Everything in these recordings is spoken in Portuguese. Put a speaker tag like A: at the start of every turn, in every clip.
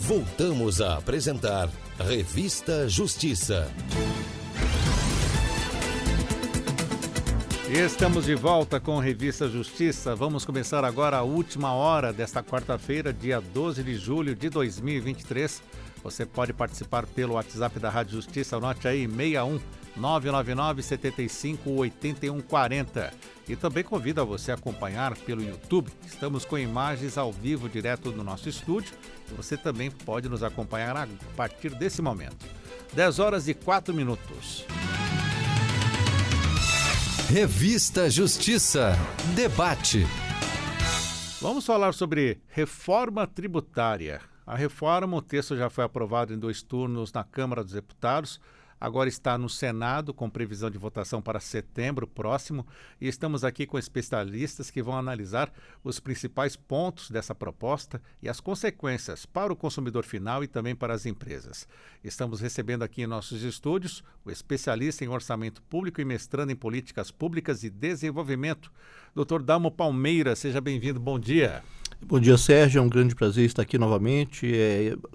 A: Voltamos a apresentar Revista Justiça.
B: Estamos de volta com Revista Justiça. Vamos começar agora a última hora desta quarta-feira, dia 12 de julho de 2023. Você pode participar pelo WhatsApp da Rádio Justiça, anote aí, 61 999 75 81 40. E também convido a você a acompanhar pelo YouTube. Estamos com imagens ao vivo direto no nosso estúdio. E você também pode nos acompanhar a partir desse momento. 10 horas e 4 minutos.
A: Revista Justiça. Debate.
B: Vamos falar sobre reforma tributária. A reforma, o texto já foi aprovado em 2 turnos na Câmara dos Deputados. Agora está no Senado, com previsão de votação para setembro próximo, e estamos aqui com especialistas que vão analisar os principais pontos dessa proposta e as consequências para o consumidor final e também para as empresas. Estamos recebendo aqui em nossos estúdios o especialista em orçamento público e mestrando em políticas públicas e desenvolvimento, Dr. Dalmo Palmeira. Seja bem-vindo, bom dia.
C: Bom dia, Sérgio, é um grande prazer estar aqui novamente,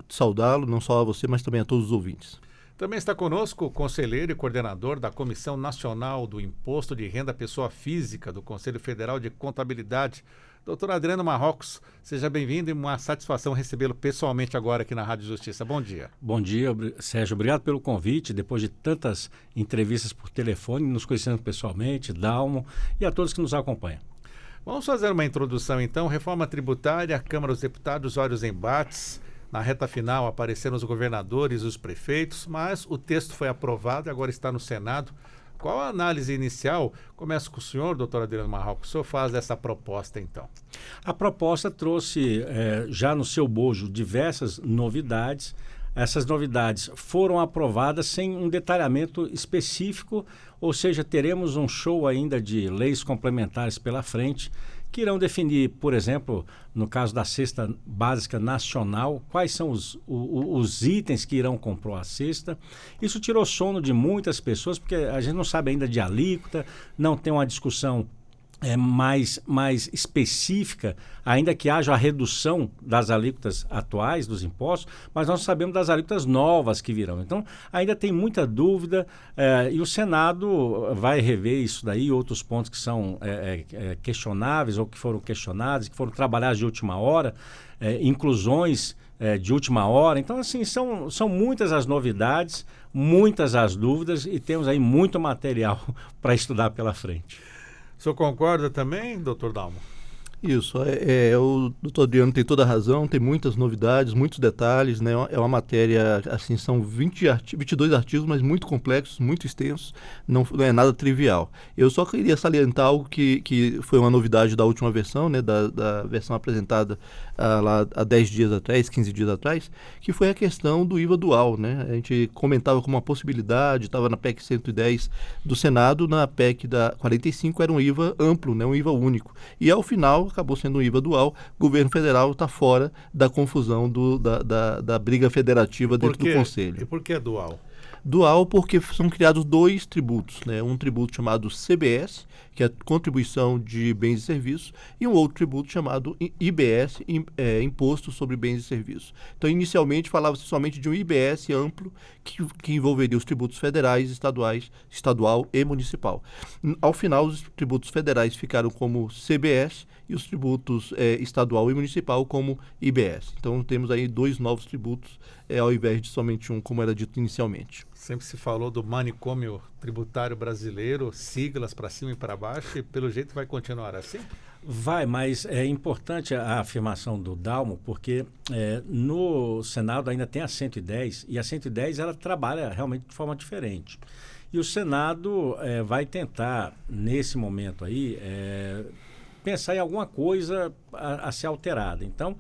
C: saudá-lo, não só a você, mas também a todos os ouvintes.
B: Também está conosco o conselheiro e coordenador da Comissão Nacional do Imposto de Renda Pessoa Física do Conselho Federal de Contabilidade, Dr. Adriano Marrocos. Seja bem-vindo e uma satisfação recebê-lo pessoalmente agora aqui na Rádio Justiça. Bom dia.
D: Bom dia, Sérgio. Obrigado pelo convite. Depois de tantas entrevistas por telefone, nos conhecendo pessoalmente, Dalmo e a todos que nos acompanham.
B: Vamos fazer uma introdução então. Reforma tributária, Câmara dos Deputados, vários embates. Na reta final apareceram os governadores e os prefeitos, mas o texto foi aprovado e agora está no Senado. Qual a análise inicial? Começo com o senhor, doutor Adriano Marrocos. O senhor faz dessa proposta, então?
D: A proposta trouxe já no seu bojo diversas novidades. Essas novidades foram aprovadas sem um detalhamento específico, ou seja, teremos um show ainda de leis complementares pela frente, que irão definir, por exemplo, no caso da cesta básica nacional, quais são os itens que irão compor a cesta. Isso tirou sono de muitas pessoas, porque a gente não sabe ainda de alíquota, não tem uma discussão mais específica, ainda que haja a redução das alíquotas atuais dos impostos, mas nós sabemos das alíquotas novas que virão. Então, ainda tem muita dúvida e o Senado vai rever isso daí, outros pontos que são questionáveis ou que foram questionados, que foram trabalhados de última hora, inclusões de última hora. Então, assim, são muitas as novidades, muitas as dúvidas e temos aí muito material para estudar pela frente.
B: O senhor concorda também, doutor Dalmo?
C: Isso, o doutor Adriano tem toda a razão, tem muitas novidades, muitos detalhes, né? É uma matéria, assim, são 22 artigos, mas muito complexos, muito extensos, não é nada trivial. Eu só queria salientar algo que foi uma novidade da última versão, né? Da versão apresentada lá há 10 dias atrás, 15 dias atrás, que foi a questão do IVA dual, né? A gente comentava como uma possibilidade, estava na PEC 110 do Senado, na PEC da 45 era um IVA amplo, né? Um IVA único. E ao final acabou sendo um IVA dual. O governo federal está fora da confusão da briga federativa dentro do Conselho.
B: E por que dual?
C: Dual porque são criados 2 tributos, né? Um tributo chamado CBS, que é a contribuição de bens e serviços, e um outro tributo chamado IBS, Imposto sobre Bens e Serviços. Então, inicialmente, falava-se somente de um IBS amplo, que envolveria os tributos federais, estadual e municipal. Ao final, os tributos federais ficaram como CBS e os tributos estadual e municipal como IBS. Então, temos aí 2 novos tributos, ao invés de somente um, como era dito inicialmente.
B: Sempre se falou do manicômio tributário brasileiro, siglas para cima e para baixo, e pelo jeito vai continuar assim?
D: Vai, mas é importante a afirmação do Dalmo, porque no Senado ainda tem a 110, e a 110 ela trabalha realmente de forma diferente. E o Senado vai tentar, nesse momento aí, pensar em alguma coisa a ser alterada. Então,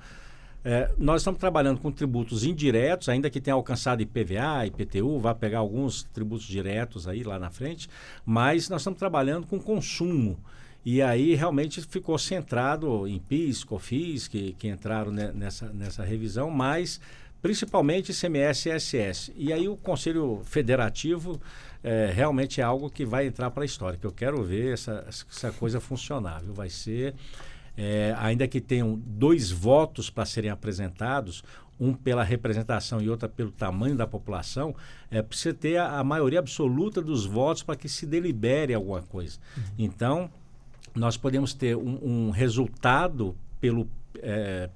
D: nós estamos trabalhando com tributos indiretos, ainda que tenha alcançado IPVA, IPTU, vai pegar alguns tributos diretos aí lá na frente, mas nós estamos trabalhando com consumo. E aí realmente ficou centrado em PIS, COFINS, que entraram nessa revisão, mas principalmente ICMS e ISS. E aí o Conselho Federativo realmente é algo que vai entrar para a história, que eu quero ver essa coisa funcionar, viu? Vai ser ainda que tenham 2 votos para serem apresentados, um pela representação e outra pelo tamanho da população, precisa ter a maioria absoluta dos votos para que se delibere alguma coisa. Então, nós podemos ter um resultado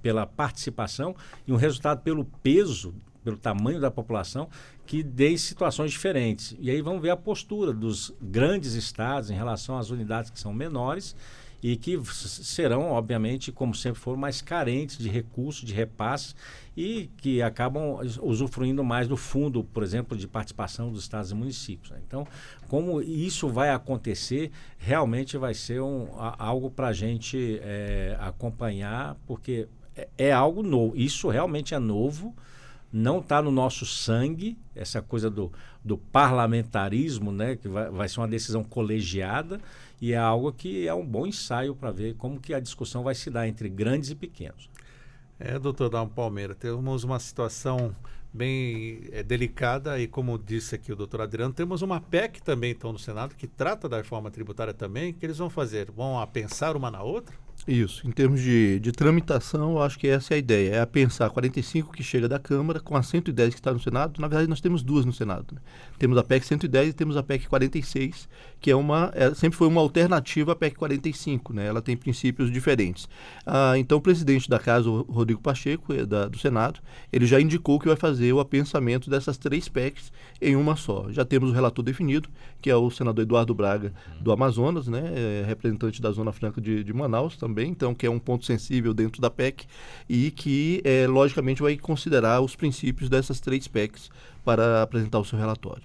D: pela participação e um resultado pelo peso, pelo tamanho da população, que dê situações diferentes. E aí vamos ver a postura dos grandes estados em relação às unidades que são menores e que serão, obviamente, como sempre foram, mais carentes de recursos, de repasses, e que acabam usufruindo mais do fundo, por exemplo, de participação dos estados e municípios. Então, como isso vai acontecer, realmente vai ser algo para a gente acompanhar, porque é algo novo. Isso realmente é novo, não está no nosso sangue, essa coisa do parlamentarismo, né, que vai ser uma decisão colegiada, e é algo que é um bom ensaio para ver como que a discussão vai se dar entre grandes e pequenos.
B: Doutor Dalmo Palmeira, temos uma situação bem delicada e, como disse aqui o doutor Adriano, temos uma PEC também então no Senado que trata da reforma tributária também. O que eles vão fazer? Vão pensar uma na outra?
C: Isso, em termos de tramitação, eu acho que essa é a ideia, é a pensar 45 que chega da Câmara com a 110 que está no Senado. Na verdade, nós temos 2 no Senado, né? Temos a PEC 110 e temos a PEC 46, que sempre foi uma alternativa à PEC 45, né? Ela tem princípios diferentes. Então, o presidente da Casa, o Rodrigo Pacheco, do Senado, ele já indicou que vai fazer o apensamento dessas 3 PECs em uma só. Já temos o relator definido, que é o senador Eduardo Braga, do Amazonas, né? Representante da Zona Franca de Manaus também, então, que é um ponto sensível dentro da PEC e que, logicamente, vai considerar os princípios dessas 3 PECs para apresentar o seu relatório.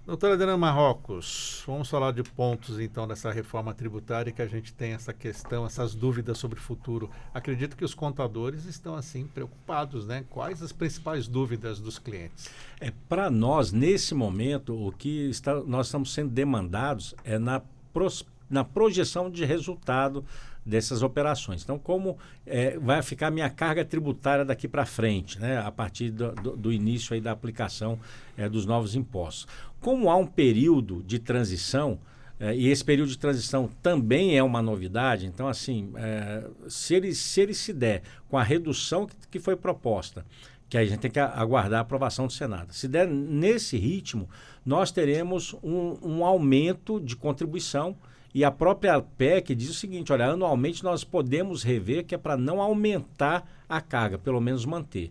B: Doutora Adriana Marrocos, vamos falar de pontos, então, dessa reforma tributária que a gente tem essa questão, essas dúvidas sobre o futuro. Acredito que os contadores estão, assim, preocupados, né? Quais as principais dúvidas dos clientes?
D: Para nós, nesse momento, o que nós estamos sendo demandados é na projeção de resultado dessas operações. Então, como vai ficar a minha carga tributária daqui para frente, né, a partir do início aí da aplicação dos novos impostos. Como há um período de transição, e esse período de transição também é uma novidade, então, assim, se ele se der com a redução que foi proposta, que a gente tem que aguardar a aprovação do Senado. Se der nesse ritmo, nós teremos um aumento de contribuição. E a própria PEC diz o seguinte, olha, anualmente nós podemos rever, que é para não aumentar a carga, pelo menos manter.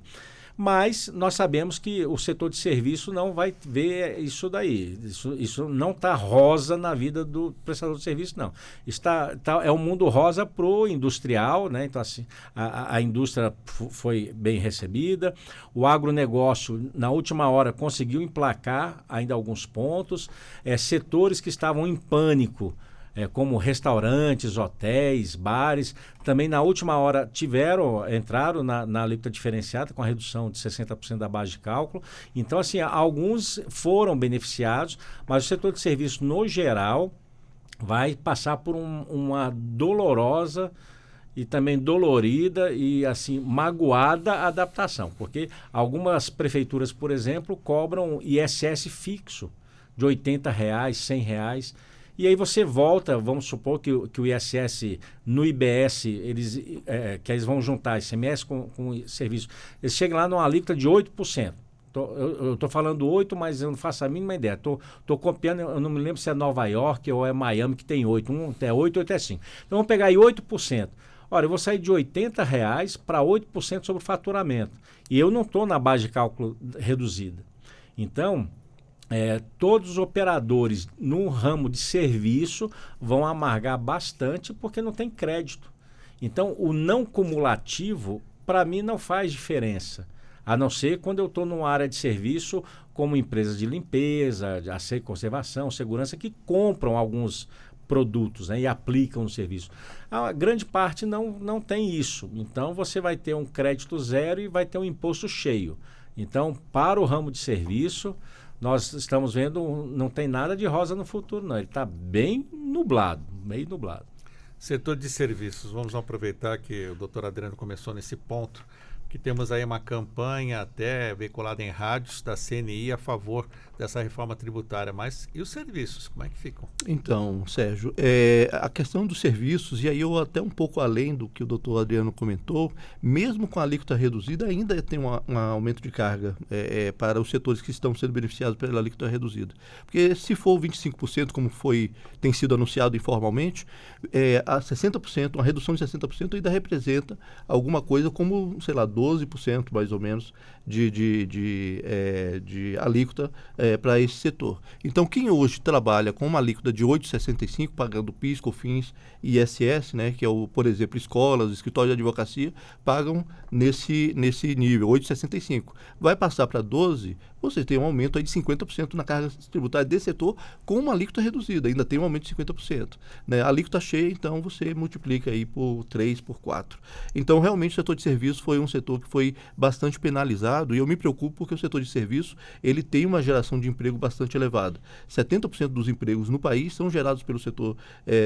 D: Mas nós sabemos que o setor de serviço não vai ver isso daí. Isso não está rosa na vida do prestador de serviço, não. É um mundo rosa para o industrial, né? Então, assim, a indústria foi bem recebida. O agronegócio, na última hora, conseguiu emplacar ainda alguns pontos. Setores que estavam em pânico, como restaurantes, hotéis, bares, também na última hora entraram na alíquota diferenciada com a redução de 60% da base de cálculo. Então, assim, alguns foram beneficiados, mas o setor de serviço, no geral, vai passar por uma dolorosa e também dolorida e, assim, magoada adaptação, porque algumas prefeituras, por exemplo, cobram ISS fixo de R$ 80, R$ 100. E aí você volta, vamos supor que o ISS no IBS, que eles vão juntar ICMS com serviço, eles chegam lá numa alíquota de 8%. Eu estou falando 8%, mas eu não faço a mínima ideia. Estou copiando, eu não me lembro se é Nova York ou é Miami que tem 8%. Um é 8%, outro é 5%. Então vamos pegar aí 8%. Olha, eu vou sair de R$ 80 para 8% sobre o faturamento. E eu não estou na base de cálculo reduzida. Então, todos os operadores no ramo de serviço vão amargar bastante porque não tem crédito. Então, o não cumulativo, para mim, não faz diferença. A não ser quando eu estou numa área de serviço, como empresas de limpeza, de conservação, segurança, que compram alguns produtos, né, e aplicam no serviço. A grande parte não tem isso. Então, você vai ter um crédito zero e vai ter um imposto cheio. Então, para o ramo de serviço, nós estamos vendo, não tem nada de rosa no futuro, não. Ele está bem nublado, meio nublado.
B: Setor de serviços, vamos aproveitar que o doutor Adriano começou nesse ponto, que temos aí uma campanha até veiculada em rádios da CNI a favor dessa reforma tributária. Mas e os serviços, como é que ficam?
C: Então, Sérgio, a questão dos serviços, e aí eu até um pouco além do que o doutor Adriano comentou, mesmo com a alíquota reduzida, ainda tem um aumento de carga para os setores que estão sendo beneficiados pela alíquota reduzida. Porque se for 25%, como tem sido anunciado informalmente, a 60%, uma redução de 60% ainda representa alguma coisa como, sei lá, 12% mais ou menos de alíquota para esse setor. Então, quem hoje trabalha com uma alíquota de 8,65, pagando PIS, COFINS e ISS, né, que é, por exemplo, escolas, escritórios de advocacia, pagam nesse nível, 8,65. Vai passar para 12, você tem um aumento aí de 50% na carga tributária desse setor com uma alíquota reduzida, ainda tem um aumento de 50%. Né? A alíquota cheia, então, você multiplica aí por 3, por 4. Então, realmente, o setor de serviços foi um setor que foi bastante penalizado e eu me preocupo porque o setor de serviços ele tem uma geração de emprego bastante elevada. 70% dos empregos no país são gerados pelo setor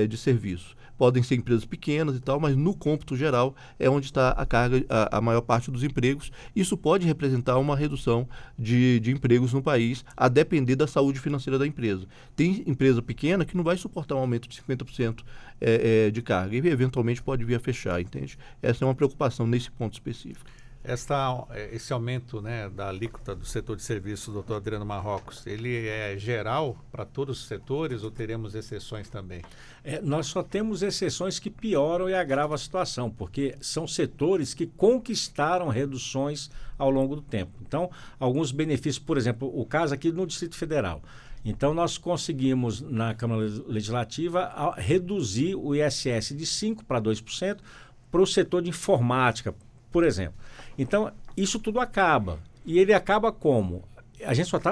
C: de serviços. Podem ser empresas pequenas e tal, mas no cômputo geral é onde está a carga, a maior parte dos empregos. Isso pode representar uma redução de empregos no país, a depender da saúde financeira da empresa. Tem empresa pequena que não vai suportar um aumento de 50% de carga e eventualmente pode vir a fechar, entende? Essa é uma preocupação nesse ponto específico.
B: Esse aumento, né, da alíquota do setor de serviços, doutor Adriano Marrocos, ele é geral para todos os setores ou teremos exceções também?
D: Nós só temos exceções que pioram e agravam a situação, porque são setores que conquistaram reduções ao longo do tempo. Então, alguns benefícios, por exemplo, o caso aqui no Distrito Federal. Então, nós conseguimos, na Câmara Legislativa, reduzir o ISS de 5% para 2% para o setor de informática, por exemplo. Então, isso tudo acaba. E ele acaba como?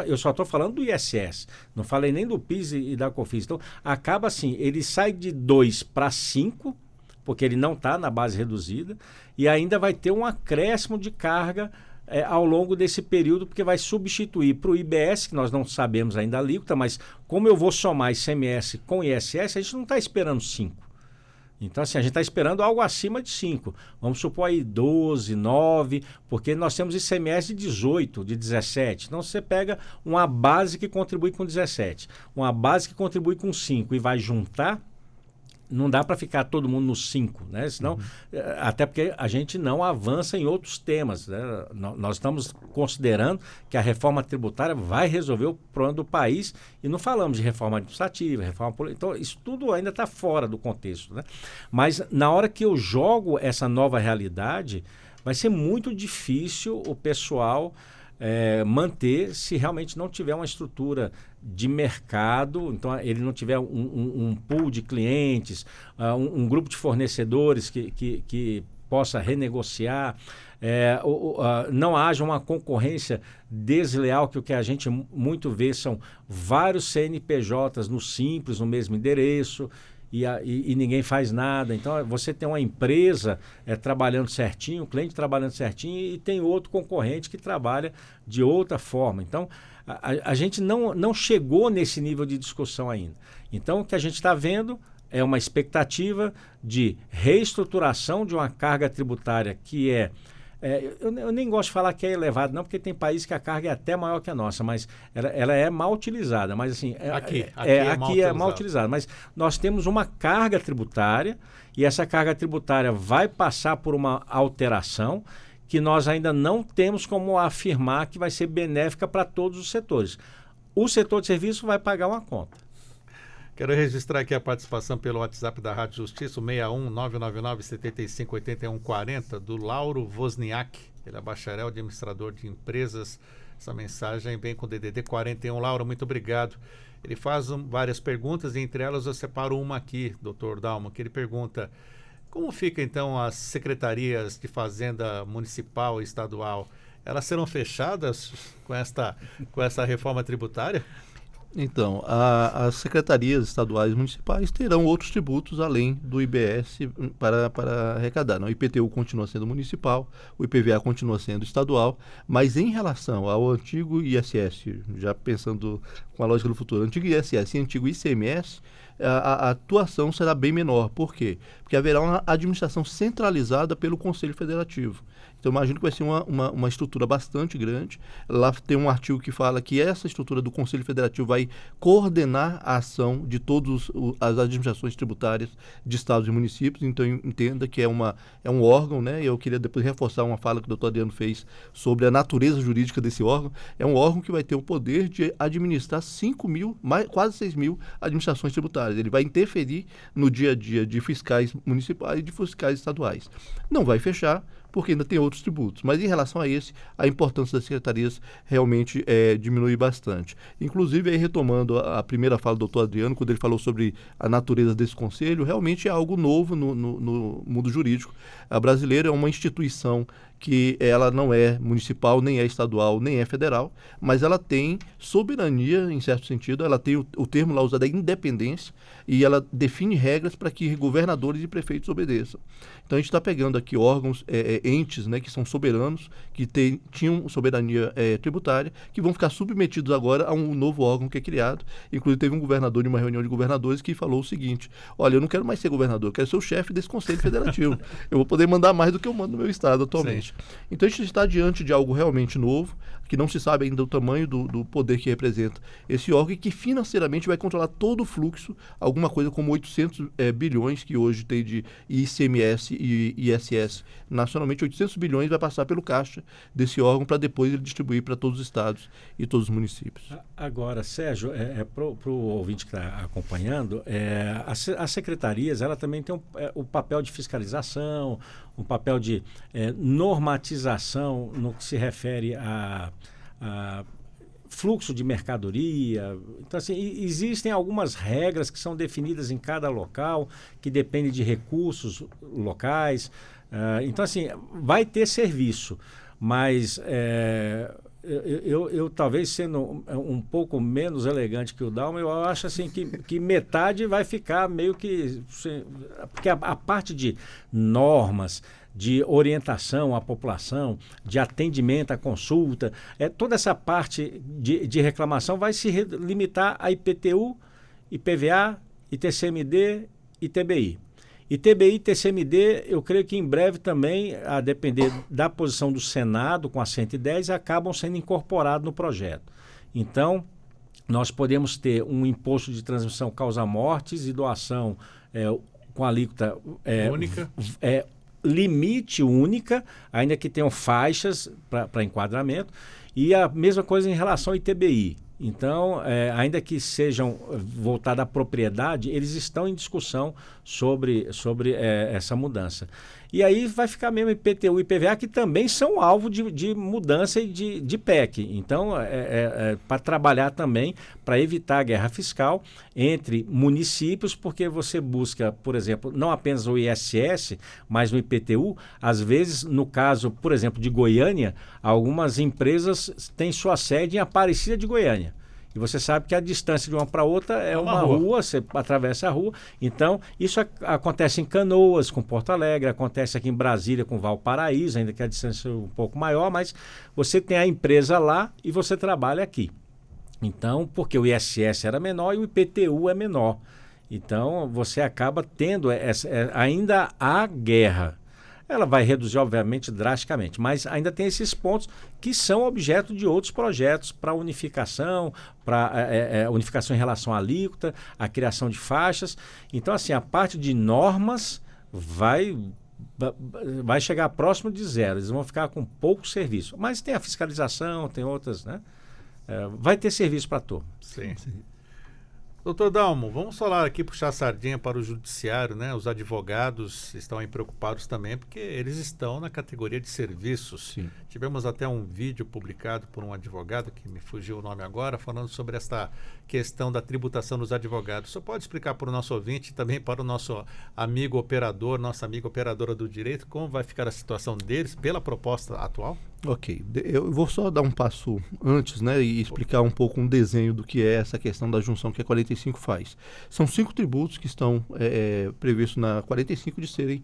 D: Eu só estou falando do ISS, não falei nem do PIS e da COFINS. Então, acaba assim, ele sai de 2 para 5, porque ele não está na base reduzida, e ainda vai ter um acréscimo de carga ao longo desse período, porque vai substituir para o IBS, que nós não sabemos ainda a alíquota, mas como eu vou somar ICMS com ISS, a gente não está esperando 5. Então, assim, a gente está esperando algo acima de 5. Vamos supor aí 12, 9, porque nós temos ICMS de 18, de 17. Então, você pega uma base que contribui com 17, uma base que contribui com 5 e vai juntar, não dá para ficar todo mundo nos 5, né? Senão, até porque a gente não avança em outros temas, né? Nós estamos considerando que a reforma tributária vai resolver o problema do país e não falamos de reforma administrativa, reforma política. Então, isso tudo ainda está fora do contexto, né? Mas na hora que eu jogo essa nova realidade, vai ser muito difícil o pessoal manter se realmente não tiver uma estrutura de mercado, então ele não tiver um pool de clientes, um grupo de fornecedores que possa renegociar, não haja uma concorrência desleal, que o que a gente muito vê são vários CNPJs no Simples, no mesmo endereço, e ninguém faz nada. Então, você tem uma empresa trabalhando certinho, o cliente trabalhando certinho e tem outro concorrente que trabalha de outra forma. Então, a gente não chegou nesse nível de discussão ainda. Então, o que a gente está vendo é uma expectativa de reestruturação de uma carga tributária que eu nem gosto de falar que é elevada, não, porque tem países que a carga é até maior que a nossa, mas ela é mal utilizada. Mas assim, aqui é mal utilizada. Mas nós temos uma carga tributária e essa carga tributária vai passar por uma alteração que nós ainda não temos como afirmar que vai ser benéfica para todos os setores. O setor de serviço vai pagar uma conta.
B: Quero registrar aqui a participação pelo WhatsApp da Rádio Justiça, o 61 999 75 81 40, do Lauro Wozniak. Ele é bacharel administrador de empresas. Essa mensagem vem com o DDD 41. Lauro, muito obrigado. Ele faz várias perguntas e entre elas eu separo uma aqui, doutor Dalmo, que ele pergunta: como fica então as secretarias de fazenda municipal e estadual? Elas serão fechadas com essa reforma tributária?
C: Então, as secretarias estaduais e municipais terão outros tributos além do IBS para arrecadar. O IPTU continua sendo municipal, o IPVA continua sendo estadual, mas em relação ao antigo ISS, já pensando com a lógica do futuro, antigo ISS e antigo ICMS, a atuação será bem menor. Por quê? Porque haverá uma administração centralizada pelo Conselho Federativo. Então, imagino que vai ser uma estrutura bastante grande. Lá tem um artigo que fala que essa estrutura do Conselho Federativo vai coordenar a ação de todas as administrações tributárias de estados e municípios. Então, entenda que é um órgão, né? Eu queria depois reforçar uma fala que o doutor Adriano fez sobre a natureza jurídica desse órgão. É um órgão que vai ter o poder de administrar 5.000, quase 6.000 administrações tributárias. Ele vai interferir no dia a dia de fiscais municipais e de fiscais estaduais. Não vai fechar, porque ainda tem outros tributos. Mas em relação a esse, a importância das secretarias realmente diminui bastante. Inclusive, aí retomando a primeira fala do doutor Adriano, quando ele falou sobre a natureza desse conselho, realmente é algo novo no mundo jurídico. A brasileira é uma instituição que ela não é municipal, nem é estadual, nem é federal, mas ela tem soberania, em certo sentido, ela tem o termo lá usado é independência, e ela define regras para que governadores e prefeitos obedeçam. Então a gente está pegando aqui órgãos, entes, né, que são soberanos, que tinham soberania tributária, que vão ficar submetidos agora a um novo órgão que é criado. Inclusive teve um governador em uma reunião de governadores que falou o seguinte: olha, eu não quero mais ser governador, eu quero ser o chefe desse Conselho Federativo. Eu vou poder mandar mais do que eu mando no meu estado atualmente. Sim. Então a gente está diante de algo realmente novo, que não se sabe ainda o tamanho do poder que representa esse órgão e que financeiramente vai controlar todo o fluxo, alguma coisa como 800 bilhões que hoje tem de ICMS e ISS. Nacionalmente, 800 bilhões vai passar pelo caixa desse órgão para depois ele distribuir para todos os estados e todos os municípios.
D: Agora, Sérgio, para o ouvinte que está acompanhando, as secretarias ela também tem o papel de fiscalização, um papel de normatização no que se refere a fluxo de mercadoria. Então, assim, existem algumas regras que são definidas em cada local, que dependem de recursos locais. Então, assim, vai ter serviço, mas eu talvez sendo um pouco menos elegante que o Dalma, eu acho assim que metade vai ficar meio que... Porque a parte de normas, de orientação à população, de atendimento à consulta, toda essa parte de reclamação vai se limitar a IPTU, IPVA, ITCMD e TBI. E TBI e TCMD, eu creio que em breve também, a depender da posição do Senado, com a 110, acabam sendo incorporados no projeto. Então, nós podemos ter um imposto de transmissão causa-mortes e doação com alíquota
B: única.
D: Limite única, ainda que tenham faixas para enquadramento, e a mesma coisa em relação ao ITBI. Então, ainda que sejam voltados à propriedade, eles estão em discussão sobre essa mudança. E aí vai ficar mesmo IPTU e IPVA, que também são alvo de mudança e de PEC. Então, para trabalhar também, para evitar a guerra fiscal entre municípios, porque você busca, por exemplo, não apenas o ISS, mas o IPTU. Às vezes, no caso, por exemplo, de Goiânia, algumas empresas têm sua sede em Aparecida de Goiânia. E você sabe que a distância de uma para outra é uma rua, você atravessa a rua. Então, isso acontece em Canoas, com Porto Alegre, acontece aqui em Brasília, com Valparaíso, ainda que a distância é um pouco maior, mas você tem a empresa lá e você trabalha aqui. Então, porque o ISS era menor e o IPTU é menor. Então, você acaba tendo ainda a guerra. Ela vai reduzir, obviamente, drasticamente, mas ainda tem esses pontos que são objeto de outros projetos para unificação, unificação em relação à alíquota, a criação de faixas. Então, assim, a parte de normas vai chegar próximo de zero, eles vão ficar com pouco serviço. Mas tem a fiscalização, tem outras, né? Vai ter serviço para todos.
B: Sim. Doutor Dalmo, vamos falar aqui, puxar a sardinha para o judiciário, né? Os advogados estão aí preocupados também, porque eles estão na categoria de serviços.
C: Sim.
B: Tivemos até um vídeo publicado por um advogado, que me fugiu o nome agora, falando sobre esta questão da tributação dos advogados. Você pode explicar para o nosso ouvinte e também para o nosso amigo operador, nossa amiga operadora do direito, como vai ficar a situação deles pela proposta atual?
C: Ok, eu vou só dar um passo antes, né, e explicar um pouco um desenho do que é essa questão da junção que a 45 faz. São 5 tributos que estão previstos na 45 de serem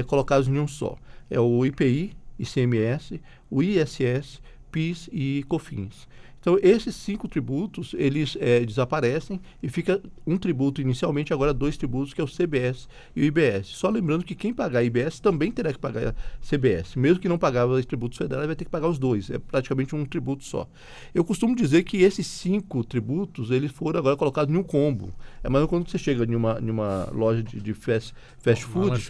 C: colocados em um só. É o IPI, ICMS, o ISS, PIS e COFINS. Então, esses 5 tributos, eles desaparecem e fica um tributo inicialmente, agora 2 tributos, que é o CBS e o IBS. Só lembrando que quem pagar IBS também terá que pagar CBS. Mesmo que não pagava os tributos federais, vai ter que pagar os 2. É praticamente um tributo só. Eu costumo dizer que esses 5 tributos, eles foram agora colocados em um combo. Mas quando você chega em uma loja de fast food,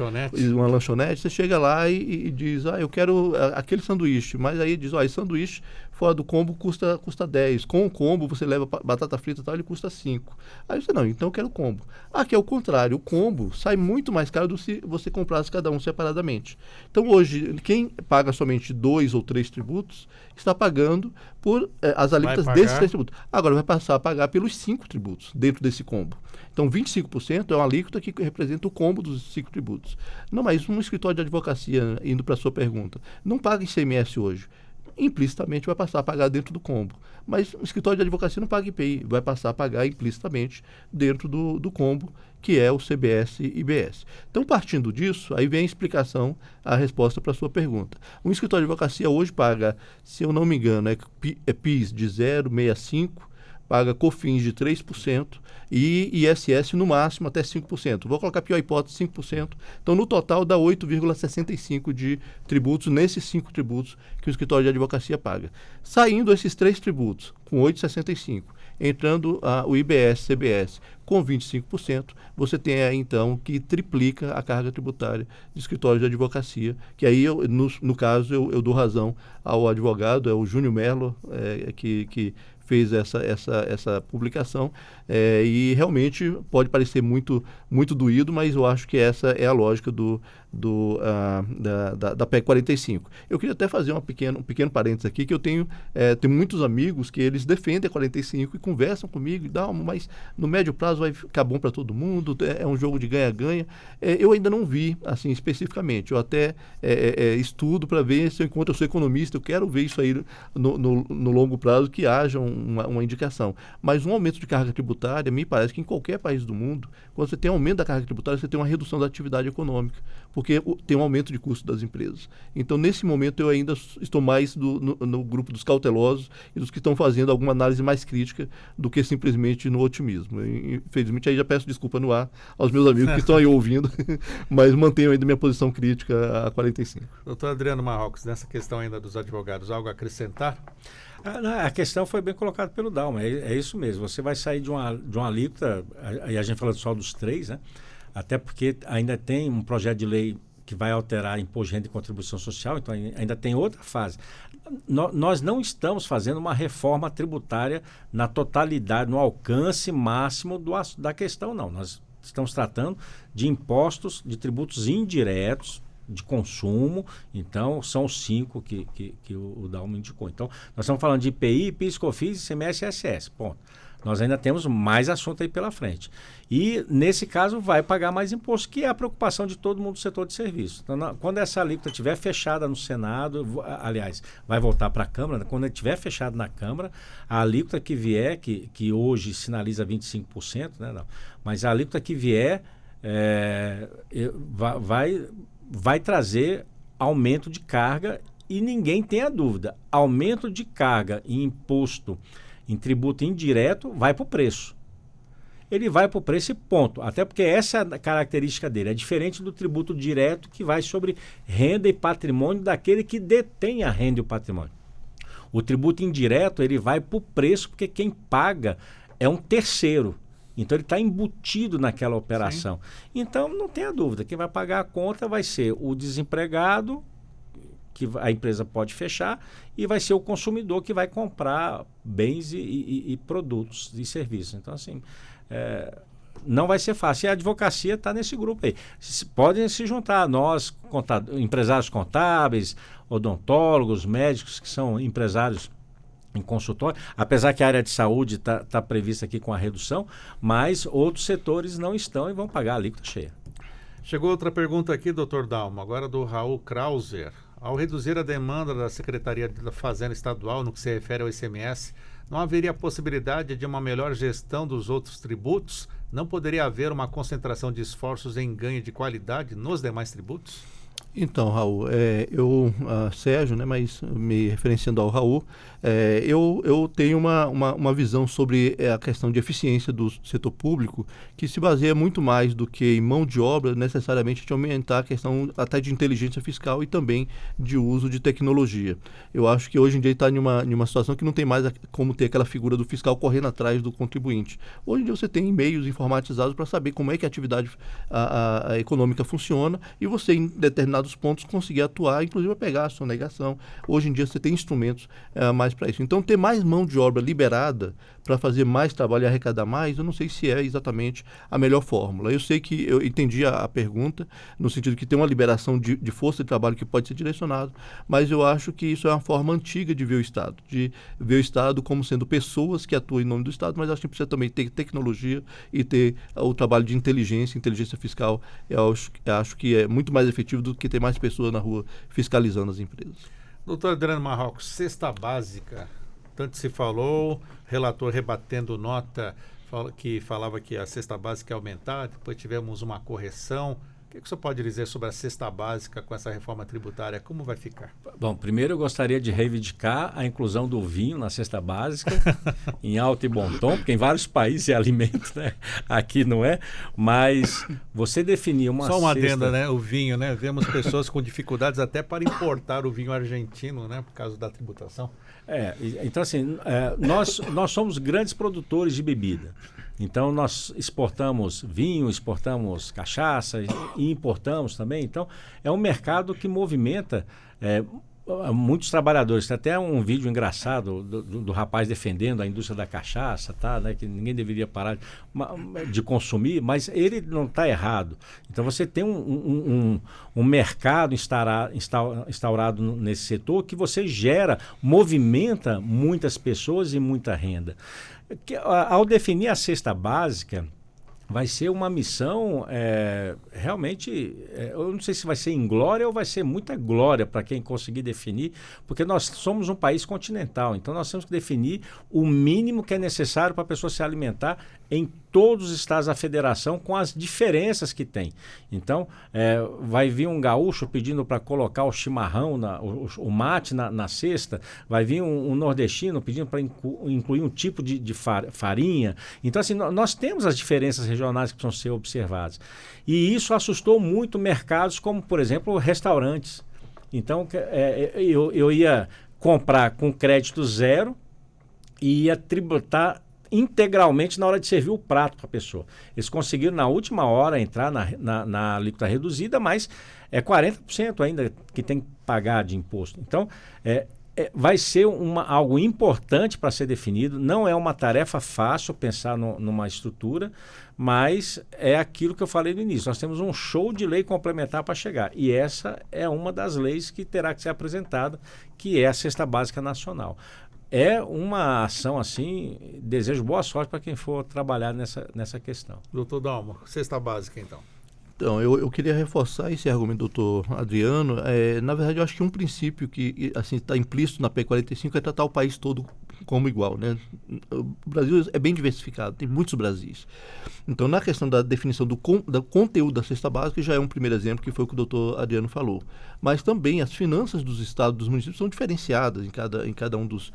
C: uma lanchonete, você chega lá e diz, eu quero aquele sanduíche. Mas aí diz, esse sanduíche fora do combo custa 10. Com o combo, você leva batata frita e tal, ele custa 5. Aí você, não, então eu quero o combo. Aqui é o contrário, o combo sai muito mais caro do que se você comprasse cada um separadamente. Então hoje, quem paga somente 2 ou 3 tributos, está pagando por as alíquotas desses 3 tributos. Agora vai passar a pagar pelos 5 tributos dentro desse combo. Então 25% é uma alíquota que representa o combo dos 5 tributos. Não, mas um escritório de advocacia, indo para a sua pergunta, não paga ICMS hoje. Implicitamente vai passar a pagar dentro do combo. Mas o escritório de advocacia não paga IPI, vai passar a pagar implicitamente dentro do combo, que é o CBS e IBS. Então, partindo disso, aí vem a explicação, a resposta para a sua pergunta. Um escritório de advocacia hoje paga, se eu não me engano, é PIS de 0,65%, paga COFINS de 3% e ISS no máximo até 5%. Vou colocar a pior hipótese, 5%. Então, no total, dá 8,65% de tributos nesses 5 tributos que o escritório de advocacia paga. Saindo esses 3 tributos, com 8,65%, entrando o IBS, CBS, com 25%, você tem aí, então, que triplica a carga tributária do escritório de advocacia, que aí, no caso, eu dou razão ao advogado, é o Júnior Merlo, que fez essa publicação, e realmente pode parecer muito doído, mas eu acho que essa é a lógica da PEC 45. Eu queria até fazer um pequeno parênteses aqui, que eu tenho muitos amigos que eles defendem a 45 e conversam comigo e dão, mas no médio prazo vai ficar bom para todo mundo, é um jogo de ganha-ganha. Eu ainda não vi, assim, especificamente. Eu até estudo para ver se eu encontro, eu sou economista, eu quero ver isso aí no longo prazo, que haja uma indicação. Mas um aumento de carga tributária, me parece que em qualquer país do mundo, quando você tem um aumento da carga tributária, você tem uma redução da atividade econômica, porque tem um aumento de custo das empresas. Então, nesse momento, eu ainda estou mais no grupo dos cautelosos e dos que estão fazendo alguma análise mais crítica do que simplesmente no otimismo. Infelizmente, aí já peço desculpa no ar aos meus amigos que estão aí ouvindo, mas mantenho ainda minha posição crítica a 45.
B: Doutor Adriano Marrocos, nessa questão ainda dos advogados, algo a acrescentar?
D: A questão foi bem colocada pelo Dalma, é isso mesmo. Você vai sair de uma alíquota, aí a gente fala só dos 3, né? Até porque ainda tem um projeto de lei que vai alterar imposto de renda e contribuição social, então ainda tem outra fase. Nós não estamos fazendo uma reforma tributária na totalidade, no alcance máximo da questão, não. Nós estamos tratando de impostos, de tributos indiretos, de consumo, então são os 5 que o Dalma indicou. Então, nós estamos falando de IPI, PIS, COFINS, ICMS e ISS, ponto. Nós ainda temos mais assunto aí pela frente. E, nesse caso, vai pagar mais imposto, que é a preocupação de todo mundo do setor de serviços. Então, quando essa alíquota estiver fechada no Senado, aliás, vai voltar para a Câmara, quando ela estiver fechada na Câmara, a alíquota que vier, que hoje sinaliza 25%, né, não, mas a alíquota que vier vai trazer aumento de carga e ninguém tem a dúvida. Aumento de carga e imposto em tributo indireto vai para o preço. Ele vai para o preço e ponto. Até porque essa é a característica dele. É diferente do tributo direto que vai sobre renda e patrimônio daquele que detém a renda e o patrimônio. O tributo indireto ele vai para o preço porque quem paga é um terceiro. Então, ele está embutido naquela operação. Sim. Então, não tenha dúvida, quem vai pagar a conta vai ser o desempregado, que a empresa pode fechar, e vai ser o consumidor que vai comprar bens e produtos e serviços. Então, assim, não vai ser fácil. E a advocacia está nesse grupo aí. Podem se juntar a nós, empresários contábeis, odontólogos, médicos, que são empresários em consultório, apesar que a área de saúde está prevista aqui com a redução, mas outros setores não estão e vão pagar a alíquota cheia.
B: Chegou outra pergunta aqui, doutor Dalmo, agora do Raul Krauser. Ao reduzir a demanda da Secretaria da Fazenda Estadual no que se refere ao ICMS, não haveria possibilidade de uma melhor gestão dos outros tributos? Não poderia haver uma concentração de esforços em ganho de qualidade nos demais tributos?
C: Então, Raul, Sérgio, né, mas me referenciando ao Raul, eu tenho uma visão sobre a questão de eficiência do setor público que se baseia muito mais do que em mão de obra, necessariamente de aumentar a questão até de inteligência fiscal e também de uso de tecnologia. Eu acho que hoje em dia está em uma situação que não tem mais como ter aquela figura do fiscal correndo atrás do contribuinte. Hoje em dia você tem e-mails informatizados para saber como é que a atividade a econômica funciona e você, em determinados pontos, conseguir atuar, inclusive a pegar a sonegação. Hoje em dia você tem instrumentos mais para isso. Então, ter mais mão de obra liberada para fazer mais trabalho e arrecadar mais, eu não sei se é exatamente a melhor fórmula. Eu sei que eu entendi a pergunta, no sentido que tem uma liberação de força de trabalho que pode ser direcionado, mas eu acho que isso é uma forma antiga de ver o Estado, de ver o Estado como sendo pessoas que atuam em nome do Estado, mas acho que precisa também ter tecnologia e ter o trabalho de inteligência fiscal. Eu acho que é muito mais efetivo do que ter mais pessoas na rua fiscalizando as empresas.
B: Doutor Adriano Marrocos, cesta básica, tanto se falou, relator rebatendo nota que falava que a cesta básica ia aumentar, depois tivemos uma correção. O que o senhor pode dizer sobre a cesta básica com essa reforma tributária? Como vai ficar?
D: Bom, primeiro eu gostaria de reivindicar a inclusão do vinho na cesta básica, em alto e bom tom, porque em vários países é alimento, né? Aqui não é, mas você definir uma
B: Só uma
D: cesta...
B: adenda, né? O vinho, né? Vemos pessoas com dificuldades até para importar o vinho argentino, né? Por causa da tributação.
D: Então assim, nós somos grandes produtores de bebida. Então, nós exportamos vinho, exportamos cachaça e importamos também. Então, é um mercado que movimenta muitos trabalhadores. Tem até um vídeo engraçado do rapaz defendendo a indústria da cachaça, tá, né, que ninguém deveria parar de consumir, mas ele não está errado. Então, você tem um mercado instaurado nesse setor que você movimenta muitas pessoas e muita renda. Ao definir a cesta básica, vai ser uma missão realmente, eu não sei se vai ser inglória ou vai ser muita glória para quem conseguir definir, porque nós somos um país continental, então nós temos que definir o mínimo que é necessário para a pessoa se alimentar em todos os estados da federação, com as diferenças que tem. Então, vai vir um gaúcho pedindo para colocar o chimarrão, o mate na cesta, vai vir um nordestino pedindo para incluir um tipo de farinha. Então, assim, nós temos as diferenças regionais que precisam ser observadas. E isso assustou muito mercados como, por exemplo, restaurantes. Então, eu ia comprar com crédito zero e ia tributar integralmente na hora de servir o prato para a pessoa. Eles conseguiram na última hora entrar na alíquota reduzida, mas é 40% ainda que tem que pagar de imposto. Então, vai ser algo importante para ser definido. Não é uma tarefa fácil pensar numa estrutura, mas é aquilo que eu falei no início. Nós temos um show de lei complementar para chegar. E essa é uma das leis que terá que ser apresentada, que é a Cesta Básica Nacional. É uma ação assim, desejo boa sorte para quem for trabalhar nessa questão.
B: Doutor Dalmo, cesta básica então.
C: Então, eu queria reforçar esse argumento do doutor Adriano. Na verdade, eu acho que um princípio que assim está implícito na P45 é tratar o país todo como igual, né? O Brasil é bem diversificado, tem muitos Brasis. Então, na questão da definição do conteúdo da cesta básica, já é um primeiro exemplo, que foi o que o doutor Adriano falou. Mas também as finanças dos estados, dos municípios, são diferenciadas em cada um dos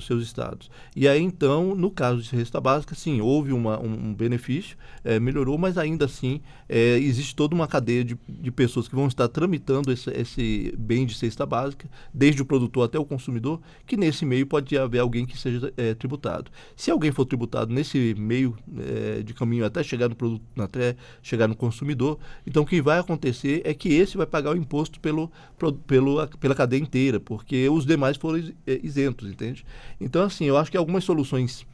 C: seus estados. E aí, então, no caso de cesta básica, sim, houve um benefício, melhorou, mas ainda assim existe toda uma cadeia de pessoas que vão estar tramitando esse bem de cesta básica, desde o produtor até o consumidor, que nesse meio pode haver alguém que seja tributado. Se alguém for tributado nesse meio de caminho até chegar no produto, até chegar no consumidor, então o que vai acontecer é que esse vai pagar o imposto pela cadeia inteira, porque os demais foram isentos, entende? Então, assim, eu acho que algumas soluções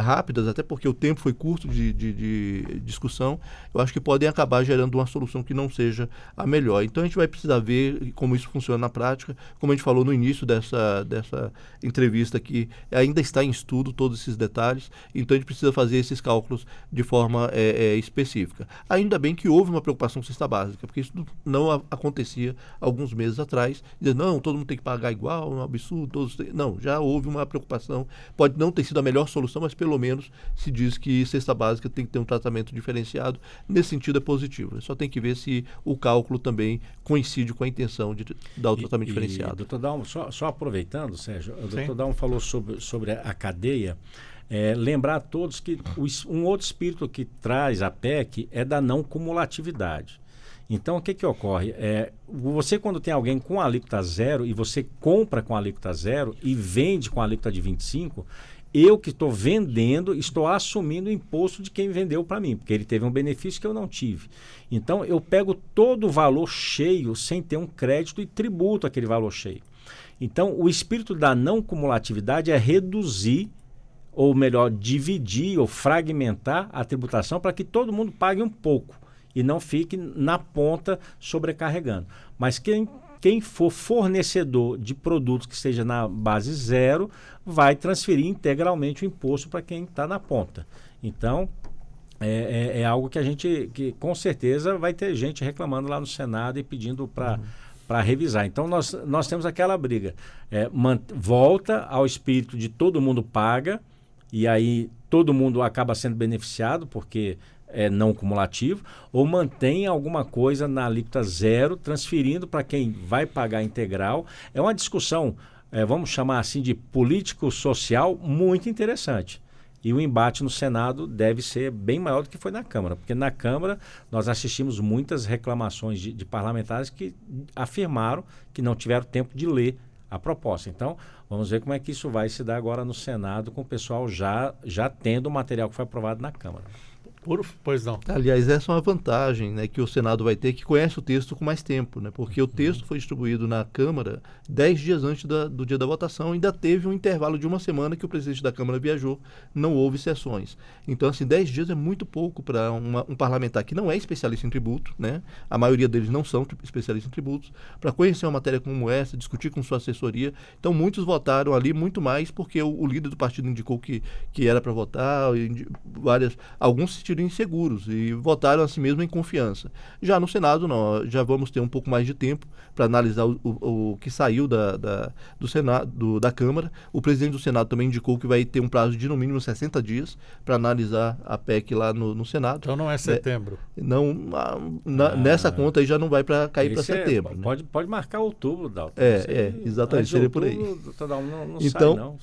C: rápidas, até porque o tempo foi curto de discussão, eu acho que podem acabar gerando uma solução que não seja a melhor. Então a gente vai precisar ver como isso funciona na prática, como a gente falou no início dessa entrevista, que ainda está em estudo todos esses detalhes, então a gente precisa fazer esses cálculos de forma específica. Ainda bem que houve uma preocupação com cesta básica, porque isso não acontecia alguns meses atrás, dizendo, não, todo mundo tem que pagar igual, é um absurdo, não, já houve uma preocupação, pode não ter sido a melhor solução promoção, mas pelo menos se diz que cesta básica tem que ter um tratamento diferenciado. Nesse sentido é positivo. Só tem que ver se o cálculo também coincide com a intenção de dar o tratamento diferenciado.
D: Doutor Dalmo, só aproveitando, Sérgio, o doutor Dalmo falou sobre a cadeia. Lembrar a todos que um outro espírito que traz a PEC é da não cumulatividade. Então, o que ocorre? Você, quando tem alguém com alíquota zero e você compra com alíquota zero e vende com alíquota de 25%, eu que estou vendendo, estou assumindo o imposto de quem vendeu para mim, porque ele teve um benefício que eu não tive. Então, eu pego todo o valor cheio sem ter um crédito e tributo aquele valor cheio. Então, o espírito da não cumulatividade é reduzir, ou melhor, dividir ou fragmentar a tributação para que todo mundo pague um pouco e não fique na ponta sobrecarregando. Mas quem for fornecedor de produtos que esteja na base zero vai transferir integralmente o imposto para quem está na ponta. Então, é algo que com certeza vai ter gente reclamando lá no Senado e pedindo para revisar. Então, nós temos aquela briga. Volta ao espírito de todo mundo paga, e aí todo mundo acaba sendo beneficiado, porque é não cumulativo, ou mantém alguma coisa na alíquota zero, transferindo para quem vai pagar integral. É uma discussão, vamos chamar assim, de político-social muito interessante. E o embate no Senado deve ser bem maior do que foi na Câmara, porque na Câmara nós assistimos muitas reclamações de parlamentares que afirmaram que não tiveram tempo de ler a proposta. Então, vamos ver como é que isso vai se dar agora no Senado, com o pessoal já tendo o material que foi aprovado na Câmara.
B: Pois não.
C: Aliás, essa é uma vantagem, né, que o Senado vai ter, que conhece o texto com mais tempo, né, porque o texto foi distribuído na Câmara 10 dias antes do dia da votação. Ainda teve um intervalo de uma semana que o presidente da Câmara viajou, não houve sessões. Então, assim, 10 dias é muito pouco para um parlamentar que não é especialista em tributo, né, a maioria deles não são especialistas em tributos, para conhecer uma matéria como essa, discutir com sua assessoria. Então, muitos votaram ali muito mais porque o líder do partido indicou que era para votar, alguns se sentiram inseguros e votaram assim mesmo em confiança. Já no Senado, não, já vamos ter um pouco mais de tempo para analisar o que saiu do Senado, da Câmara. O presidente do Senado também indicou que vai ter um prazo de no mínimo 60 dias para analisar a PEC lá no Senado.
B: Então não é setembro.
C: Nessa conta aí já não vai cair para setembro.
D: Pode marcar outubro, Dalton.
C: Exatamente, seria por aí.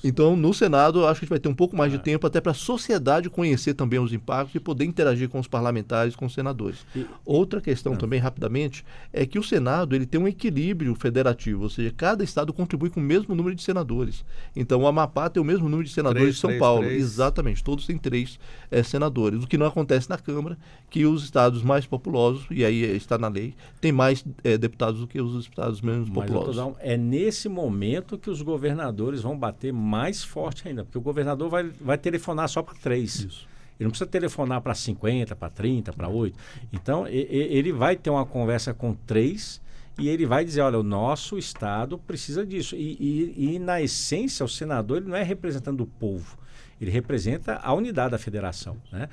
C: Então, no Senado, eu acho que a gente vai ter um pouco mais de tempo até para a sociedade conhecer também os impactos e poder interagir com os parlamentares, com os senadores. Outra questão também, rapidamente, é que o Senado ele tem um equilíbrio federativo, ou seja, cada estado contribui com o mesmo número de senadores. Então, o Amapá tem o mesmo número de senadores de São Paulo. Exatamente, todos têm 3 senadores. O que não acontece na Câmara, que os estados mais populosos, e aí está na lei, tem mais deputados do que os estados menos populosos.
D: Mas, é nesse momento que os governadores vão bater mais forte ainda, porque o governador vai telefonar só para 3.
C: Isso.
D: Ele não precisa telefonar para 50, para 30, para 8. Então, ele vai ter uma conversa com 3 e ele vai dizer, olha, o nosso Estado precisa disso. E na essência, o senador ele não é representante do povo. Ele representa a unidade da federação, né?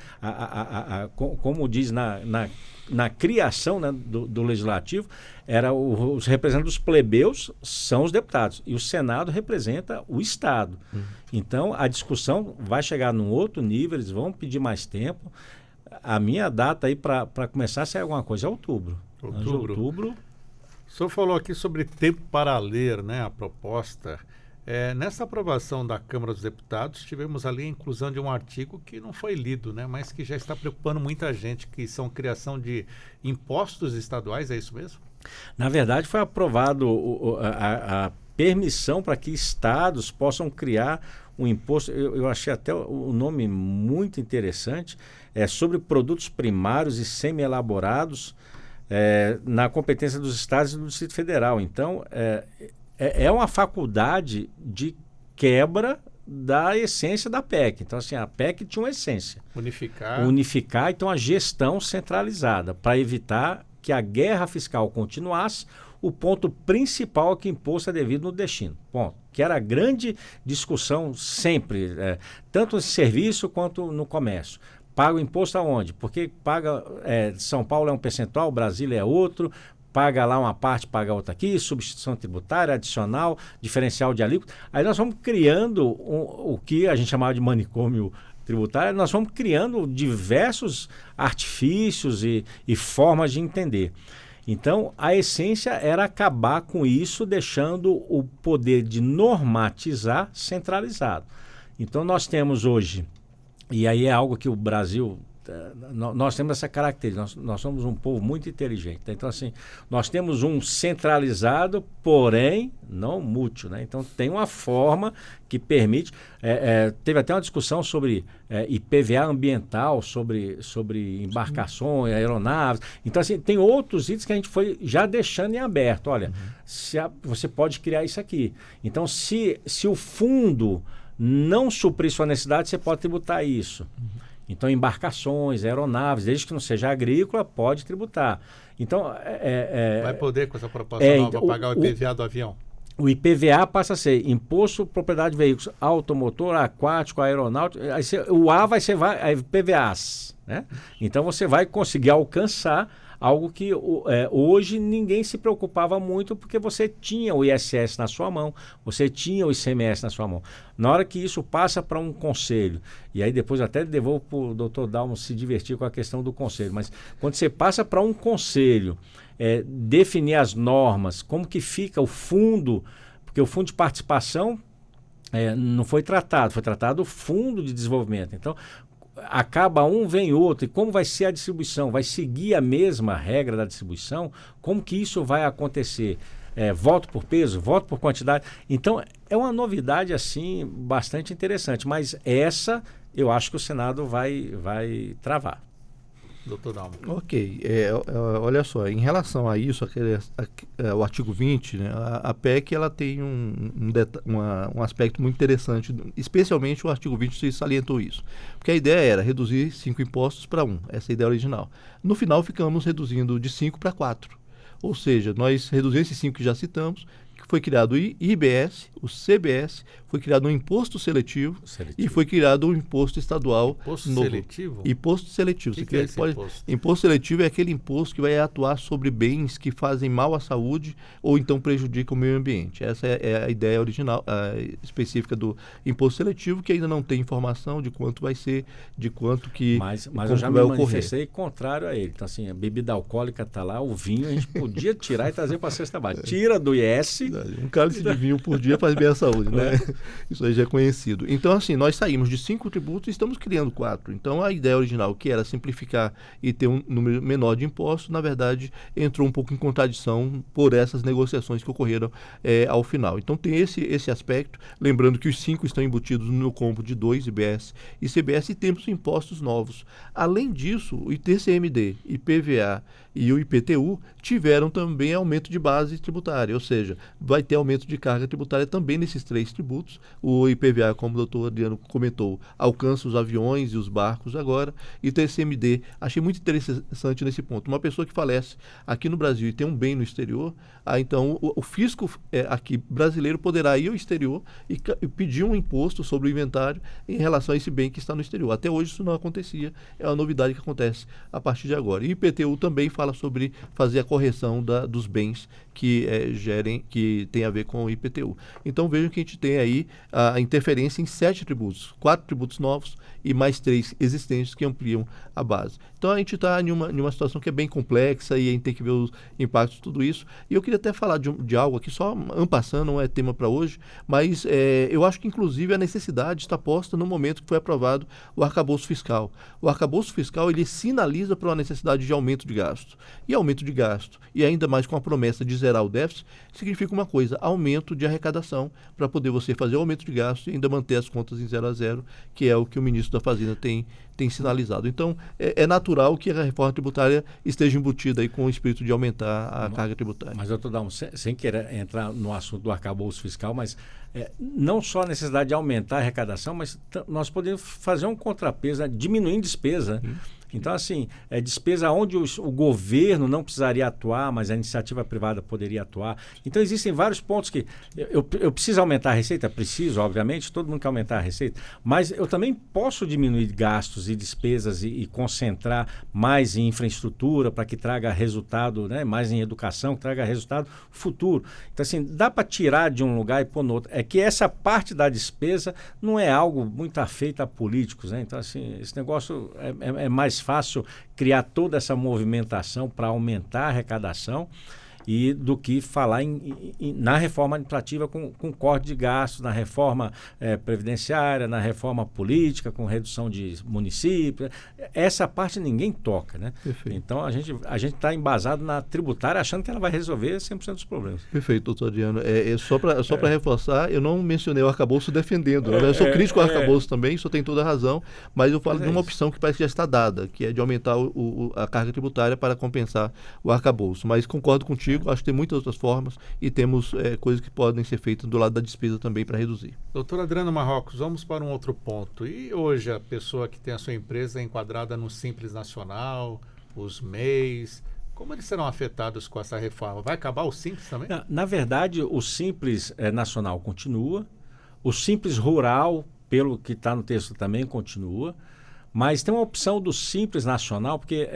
D: Como diz na criação, né, do legislativo, os representantes dos plebeus são os deputados e o Senado representa o Estado. Então a discussão vai chegar num outro nível, eles vão pedir mais tempo. A minha data aí para começar a sair alguma coisa é outubro.
B: Outubro. O senhor falou aqui sobre tempo para ler, né, a proposta. Nessa aprovação da Câmara dos Deputados, tivemos ali a inclusão de um artigo que não foi lido, né, mas que já está preocupando muita gente, que são criação de impostos estaduais, é isso mesmo?
D: Na verdade, foi aprovado a permissão para que estados possam criar um imposto. Eu achei até o nome muito interessante, sobre produtos primários e semi-elaborados na competência dos estados e do Distrito Federal. Então, é uma faculdade de quebra da essência da PEC. Então, assim, a PEC tinha uma essência. Unificar, então, a gestão centralizada, para evitar que a guerra fiscal continuasse. O ponto principal é que imposto é devido no destino. Ponto. Que era a grande discussão sempre, tanto no serviço quanto no comércio. Paga o imposto aonde? Porque São Paulo é um percentual, Brasília é outro. paga lá uma parte, paga outra aqui, substituição tributária, adicional, diferencial de alíquota. Aí nós vamos criando o que a gente chamava de manicômio tributário, nós vamos criando diversos artifícios e formas de entender. Então, a essência era acabar com isso, deixando o poder de normatizar centralizado. Então, nós temos hoje, e aí é algo que o Brasil, nós temos essa característica, nós somos um povo muito inteligente. Então, assim, nós temos um centralizado, porém não mútuo, né? Então, tem uma forma que permite... teve até uma discussão sobre IPVA ambiental, sobre embarcações, aeronaves. Então, assim, tem outros itens que a gente foi já deixando em aberto. Olha, você pode criar isso aqui. Então, se o fundo não suprir sua necessidade, você pode tributar isso. Então, embarcações, aeronaves, desde que não seja agrícola, pode tributar. Então,
B: vai poder, com essa proposta nova, pagar o IPVA do avião?
D: O IPVA passa a ser Imposto Propriedade de Veículos Automotor, Aquático, Aeronáutico. O A vai ser IPVAs, né? Então, você vai conseguir alcançar algo que hoje ninguém se preocupava muito, porque você tinha o ISS na sua mão, você tinha o ICMS na sua mão. Na hora que isso passa para um conselho, e aí depois até devolvo para o doutor Dalmo se divertir com a questão do conselho, mas quando você passa para um conselho, definir as normas, como que fica o fundo, porque o fundo de participação não foi tratado o fundo de desenvolvimento. Então, acaba um, vem outro. E como vai ser a distribuição? Vai seguir a mesma regra da distribuição? Como que isso vai acontecer? Voto por peso, voto por quantidade. Então, é uma novidade, assim, bastante interessante. Mas essa, eu acho que o Senado vai travar.
B: Doutor Dalmo.
C: Ok. Olha só, em relação a isso, o artigo 20, né, a PEC ela tem um aspecto muito interessante, especialmente o artigo 20 se salientou isso. Porque a ideia era reduzir 5 impostos para 1, essa é a ideia original. No final, ficamos reduzindo de 5 para 4. Ou seja, nós reduzimos esses 5 que já citamos, que foi criado o IBS, o CBS, foi criado um imposto seletivo. E foi criado um imposto estadual novo.
B: Seletivo?
C: Imposto seletivo.
B: Que é esse imposto?
C: Imposto seletivo é aquele imposto que vai atuar sobre bens que fazem mal à saúde ou então prejudicam o meio ambiente. Essa é a ideia original, específica do imposto seletivo, que ainda não tem informação de quanto vai ser, de quanto que
D: Mas eu já me manifestei contrário a ele. Então, assim, a bebida alcoólica está lá, o vinho a gente podia tirar e trazer para a cesta básica. Tira do IS.
C: Um cálice de vinho por dia faz bem à saúde, né? Isso aí já é conhecido. Então, assim, nós saímos de 5 tributos e estamos criando 4. Então, a ideia original, que era simplificar e ter um número menor de impostos, na verdade, entrou um pouco em contradição por essas negociações que ocorreram ao final. Então, tem esse aspecto. Lembrando que os 5 estão embutidos no combo de 2, IBS e CBS, e temos impostos novos. Além disso, o ITCMD, IPVA e o IPTU tiveram também aumento de base tributária, ou seja, vai ter aumento de carga tributária também nesses 3 tributos. O IPVA, como o doutor Adriano comentou, alcança os aviões e os barcos agora, e o TCMD, achei muito interessante nesse ponto. Uma pessoa que falece aqui no Brasil e tem um bem no exterior, então o fisco aqui brasileiro poderá ir ao exterior e pedir um imposto sobre o inventário em relação a esse bem que está no exterior. Até hoje isso não acontecia, é uma novidade que acontece a partir de agora. E o IPTU também fala sobre fazer a correção dos bens que que tem a ver com o IPTU. Então vejam que a gente tem aí a interferência em 7 tributos, 4 tributos novos e mais 3 existentes que ampliam a base. Então a gente está em uma situação que é bem complexa e a gente tem que ver os impactos de tudo isso. E eu queria até falar de algo aqui, só en passant, não é tema para hoje, mas eu acho que inclusive a necessidade está posta no momento que foi aprovado o arcabouço fiscal. O arcabouço fiscal, ele sinaliza para uma necessidade de aumento de gasto. E aumento de gasto, e ainda mais com a promessa de zerar o déficit, significa uma coisa, aumento de arrecadação, para poder você fazer o aumento de gasto e ainda manter as contas em 0 a 0, que é o que o ministro da Fazenda tem sinalizado. Então, é natural que a reforma tributária esteja embutida aí com o espírito de aumentar a carga tributária.
D: Mas, doutor Dalmo, sem querer entrar no assunto do arcabouço fiscal, mas não só a necessidade de aumentar a arrecadação, mas nós podemos fazer um contrapeso, né, diminuindo despesa. Então, assim, é despesa onde o governo não precisaria atuar, mas a iniciativa privada poderia atuar. Então, existem vários pontos que eu preciso aumentar a receita? Preciso, obviamente, todo mundo quer aumentar a receita, mas eu também posso diminuir gastos e despesas e concentrar mais em infraestrutura para que traga resultado, né? Mais em educação, que traga resultado futuro. Então, assim, dá para tirar de um lugar e pôr no outro. É que essa parte da despesa não é algo muito afeito a políticos, né? Então, assim, esse negócio é mais fácil criar toda essa movimentação para aumentar a arrecadação do que falar na reforma administrativa com corte de gastos, na reforma previdenciária, na reforma política, com redução de municípios. Essa parte ninguém toca, né?
C: Perfeito.
D: Então, a gente está embasado na tributária achando que ela vai resolver 100% dos problemas.
C: Perfeito, doutor Adriano. Só para reforçar, eu não mencionei o arcabouço defendendo. Eu sou crítico ao arcabouço também, isso tem toda a razão, mas eu falo de uma opção que parece que já está dada, que é de aumentar a carga tributária para compensar o arcabouço. Mas concordo contigo, acho que tem muitas outras formas e temos coisas que podem ser feitas do lado da despesa também para reduzir.
B: Doutor Adriano Marrocos, vamos para um outro ponto. E hoje a pessoa que tem a sua empresa é enquadrada no Simples Nacional, os MEIs, como eles serão afetados com essa reforma? Vai acabar o Simples também?
D: Na verdade, o Simples Nacional continua, o Simples Rural, pelo que está no texto, também continua, mas tem uma opção do Simples Nacional, porque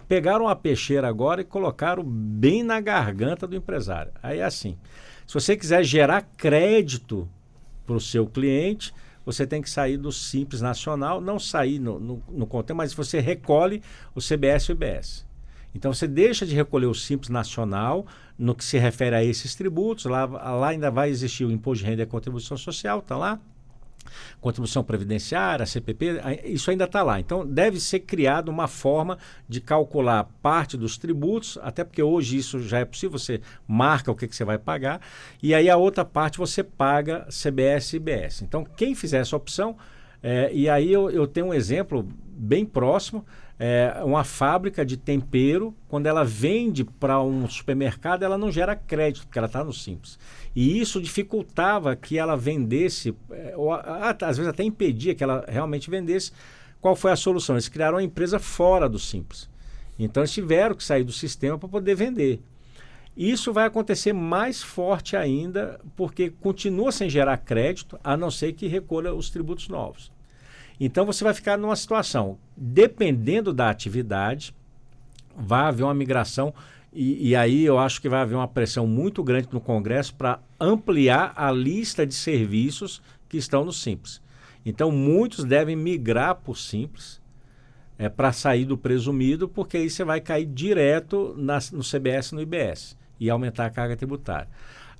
D: pegaram a peixeira agora e colocaram bem na garganta do empresário. Aí é assim, se você quiser gerar crédito para o seu cliente, você tem que sair do Simples Nacional, não sair no contexto, mas você recolhe o CBS e o IBS. Então você deixa de recolher o Simples Nacional no que se refere a esses tributos, lá ainda vai existir o Imposto de Renda e a Contribuição Social, está lá. Contribuição previdenciária, CPP, isso ainda está lá. Então, deve ser criada uma forma de calcular parte dos tributos, até porque hoje isso já é possível, você marca o que você vai pagar, e aí a outra parte você paga CBS e IBS. Então, quem fizer essa opção, e aí eu tenho um exemplo bem próximo, uma fábrica de tempero, quando ela vende para um supermercado, ela não gera crédito, porque ela está no Simples. E isso dificultava que ela vendesse, ou às vezes até impedia que ela realmente vendesse. Qual foi a solução? Eles criaram uma empresa fora do Simples. Então eles tiveram que sair do sistema para poder vender. Isso vai acontecer mais forte ainda, porque continua sem gerar crédito, a não ser que recolha os tributos novos. Então você vai ficar numa situação, dependendo da atividade, vai haver uma migração e aí eu acho que vai haver uma pressão muito grande no Congresso para ampliar a lista de serviços que estão no Simples. Então muitos devem migrar para o Simples para sair do presumido, porque aí você vai cair direto no CBS e no IBS e aumentar a carga tributária.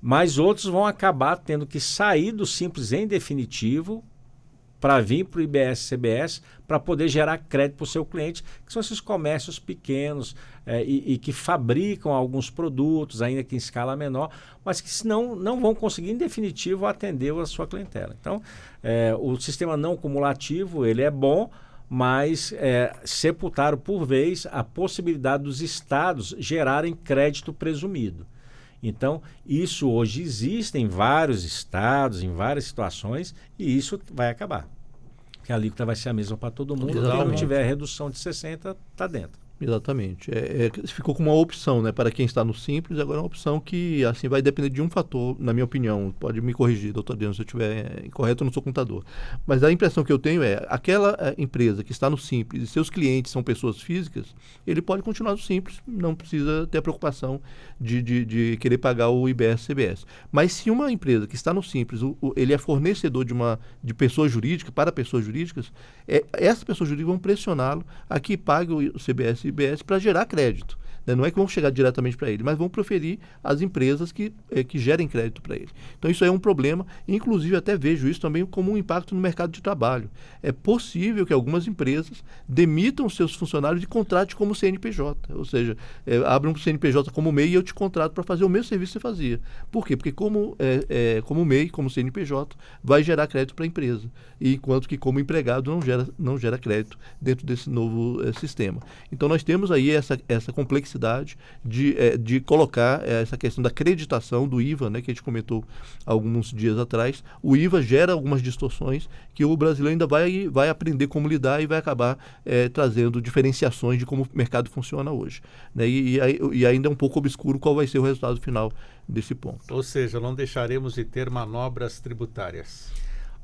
D: Mas outros vão acabar tendo que sair do Simples em definitivo para vir para o IBS e CBS para poder gerar crédito para o seu cliente, que são esses comércios pequenos e que fabricam alguns produtos, ainda que em escala menor, mas que senão não vão conseguir em definitivo atender a sua clientela. Então, o sistema não cumulativo ele é bom, mas sepultaram por vez a possibilidade dos estados gerarem crédito presumido. Então, isso hoje existe em vários estados, em várias situações, e isso vai acabar. Porque a alíquota vai ser a mesma para todo mundo. Quem não tiver redução de 60%, está dentro.
C: Exatamente. Ficou como uma opção, né, para quem está no Simples, agora é uma opção que assim, vai depender de um fator, na minha opinião. Pode me corrigir, doutor Adriano, se eu estiver incorreto, eu não sou contador. Mas a impressão que eu tenho aquela empresa que está no Simples e seus clientes são pessoas físicas, ele pode continuar no Simples, não precisa ter a preocupação de querer pagar o IBS e CBS. Mas se uma empresa que está no Simples, ele é fornecedor de pessoas jurídicas, para pessoas jurídicas, essas pessoas jurídicas vão pressioná-lo a que pague o CBS e IBS para gerar crédito. Não é que vão chegar diretamente para ele, mas vão proferir as empresas que gerem crédito para ele. Então isso é um problema, inclusive até vejo isso também como um impacto no mercado de trabalho. É possível que algumas empresas demitam seus funcionários e contratem como CNPJ, ou seja, abram um CNPJ como MEI e eu te contrato para fazer o mesmo serviço que você fazia. Por quê? Porque como MEI, como CNPJ, vai gerar crédito para a empresa, enquanto que como empregado não gera crédito dentro desse novo sistema. Então nós temos aí essa complexidade necessidade de colocar essa questão da acreditação do IVA, né, que a gente comentou alguns dias atrás. O IVA gera algumas distorções que o brasileiro ainda vai aprender como lidar e vai acabar trazendo diferenciações de como o mercado funciona hoje, né? E ainda é um pouco obscuro qual vai ser o resultado final desse ponto.
B: Ou seja, não deixaremos de ter manobras tributárias.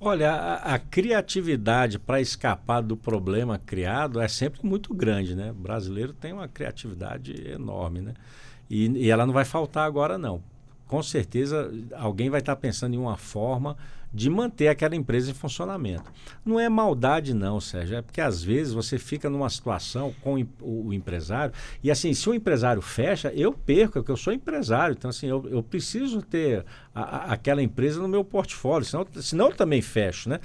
D: Olha, a criatividade para escapar do problema criado é sempre muito grande, né? O brasileiro tem uma criatividade enorme, né? E ela não vai faltar agora, não. Com certeza, alguém vai estar pensando em uma forma de manter aquela empresa em funcionamento. Não é maldade não, Sérgio, é porque às vezes você fica numa situação com o empresário e assim, se o empresário fecha, eu perco, porque eu sou empresário, então assim, eu preciso ter aquela empresa no meu portfólio, senão eu também fecho, né?